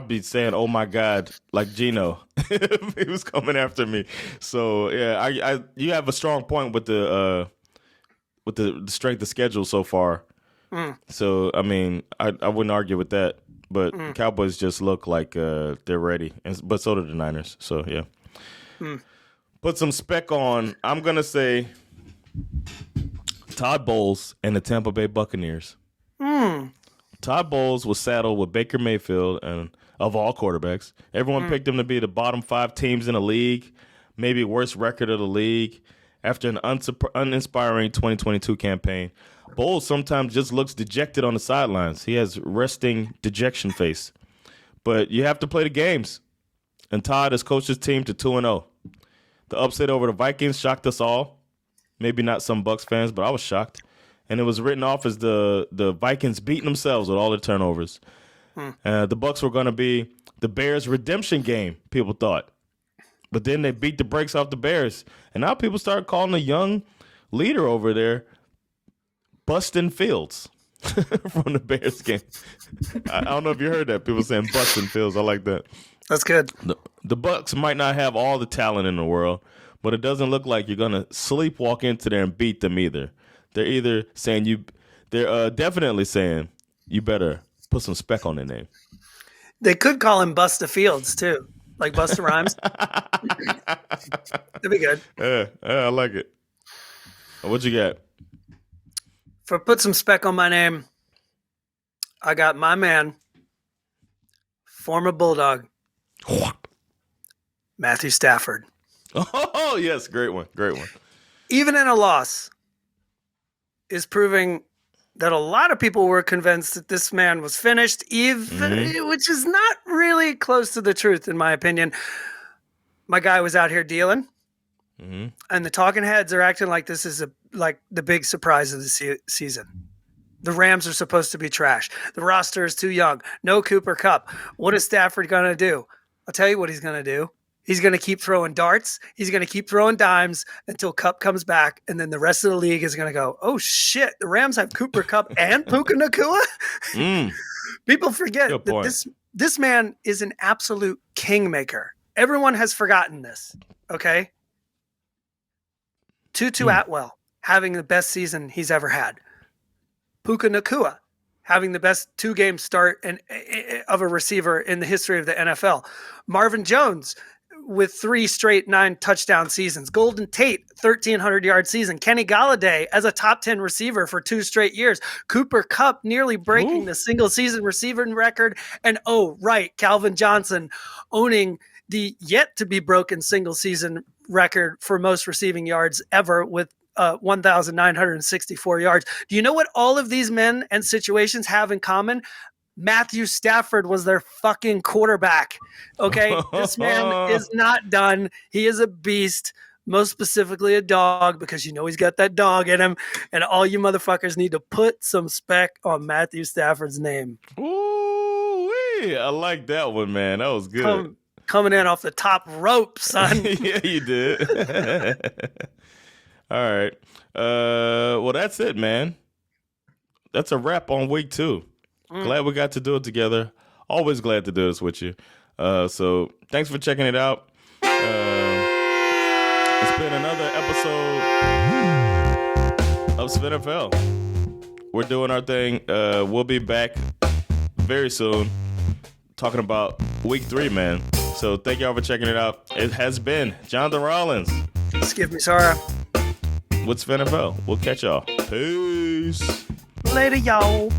be saying, "Oh my God," like Gino, if he was coming after me. So yeah, you have a strong point with the strength of schedule so far. So I mean, I wouldn't argue with that. But Cowboys just look like they're ready, but so do the Niners. So yeah, put some Speck on. I'm gonna say Todd Bowles and the Tampa Bay Buccaneers. Todd Bowles was saddled with Baker Mayfield, and of all quarterbacks, everyone picked him to be the bottom 5 teams in the league, maybe worst record of the league. After an uninspiring 2022 campaign, Bowles sometimes just looks dejected on the sidelines. He has resting dejection face. But you have to play the games. and Todd has coached his team to 2-0. The upset over the Vikings shocked us all. Maybe not some Bucs fans, but I was shocked. And it was written off as the Vikings beating themselves with all the turnovers. The Bucs were going to be the Bears' redemption game, people thought. But then they beat the brakes off the Bears. And now people start calling the young leader over there Bustin' Fields from the Bears game. I don't know if you heard that. People saying Bustin' Fields. I like that. That's good. The Bucs might not have all the talent in the world, but it doesn't look like you're going to sleepwalk into there and beat them either. They're either saying they're definitely saying you better put some Speck on their name. They could call him Busta Fields too, like Busta Rhymes. That'd be good. I like it. What you got? For put some Speck on my name, I got my man, former Bulldog, Matthew Stafford. Oh, yes. Great one. Even in a loss, is proving that a lot of people were convinced that this man was finished, which is not really close to the truth, in my opinion. My guy was out here dealing, and the talking heads are acting like this is like the big surprise of the season. The Rams are supposed to be trash. The roster is too young. No Cooper Kupp. What is Stafford going to do? I'll tell you what he's going to do. He's going to keep throwing darts. He's going to keep throwing dimes until Kupp comes back, and then the rest of the league is going to go, oh, shit, the Rams have Cooper Kupp and Puka Nacua? People forget that this man is an absolute kingmaker. Everyone has forgotten this, okay? Tutu Atwell having the best season he's ever had. Puka Nacua having the best 2-game start of a receiver in the history of the NFL. Marvin Jones with 3 straight 9-touchdown seasons. Golden Tate, 1,300-yard season. Kenny Galladay as a top 10 receiver for 2 straight years. Cooper Kupp nearly breaking the single-season receiving record. And, Calvin Johnson owning the yet-to-be-broken single-season record for most receiving yards ever with 1,964 yards. Do you know what all of these men and situations have in common? Matthew Stafford was their fucking quarterback. Okay? This man is not done. He is a beast, most specifically a dog, because you know he's got that dog in him. And all you motherfuckers need to put some Speck on Matthew Stafford's name. Ooh-wee. I like that one, man. That was good. Coming in off the top rope, son. Yeah, you did. All right. Well, that's it, man. That's a wrap on week 2. Glad we got to do it together. Always glad to do this with you. So thanks for checking it out. It's been another episode of SveNFL. We're doing our thing. We'll be back very soon talking about week 3, man. So thank y'all for checking it out. It has been Jonathan Rollins. Skip me, Sarah. With SveNFL. We'll catch y'all. Peace. Later, y'all.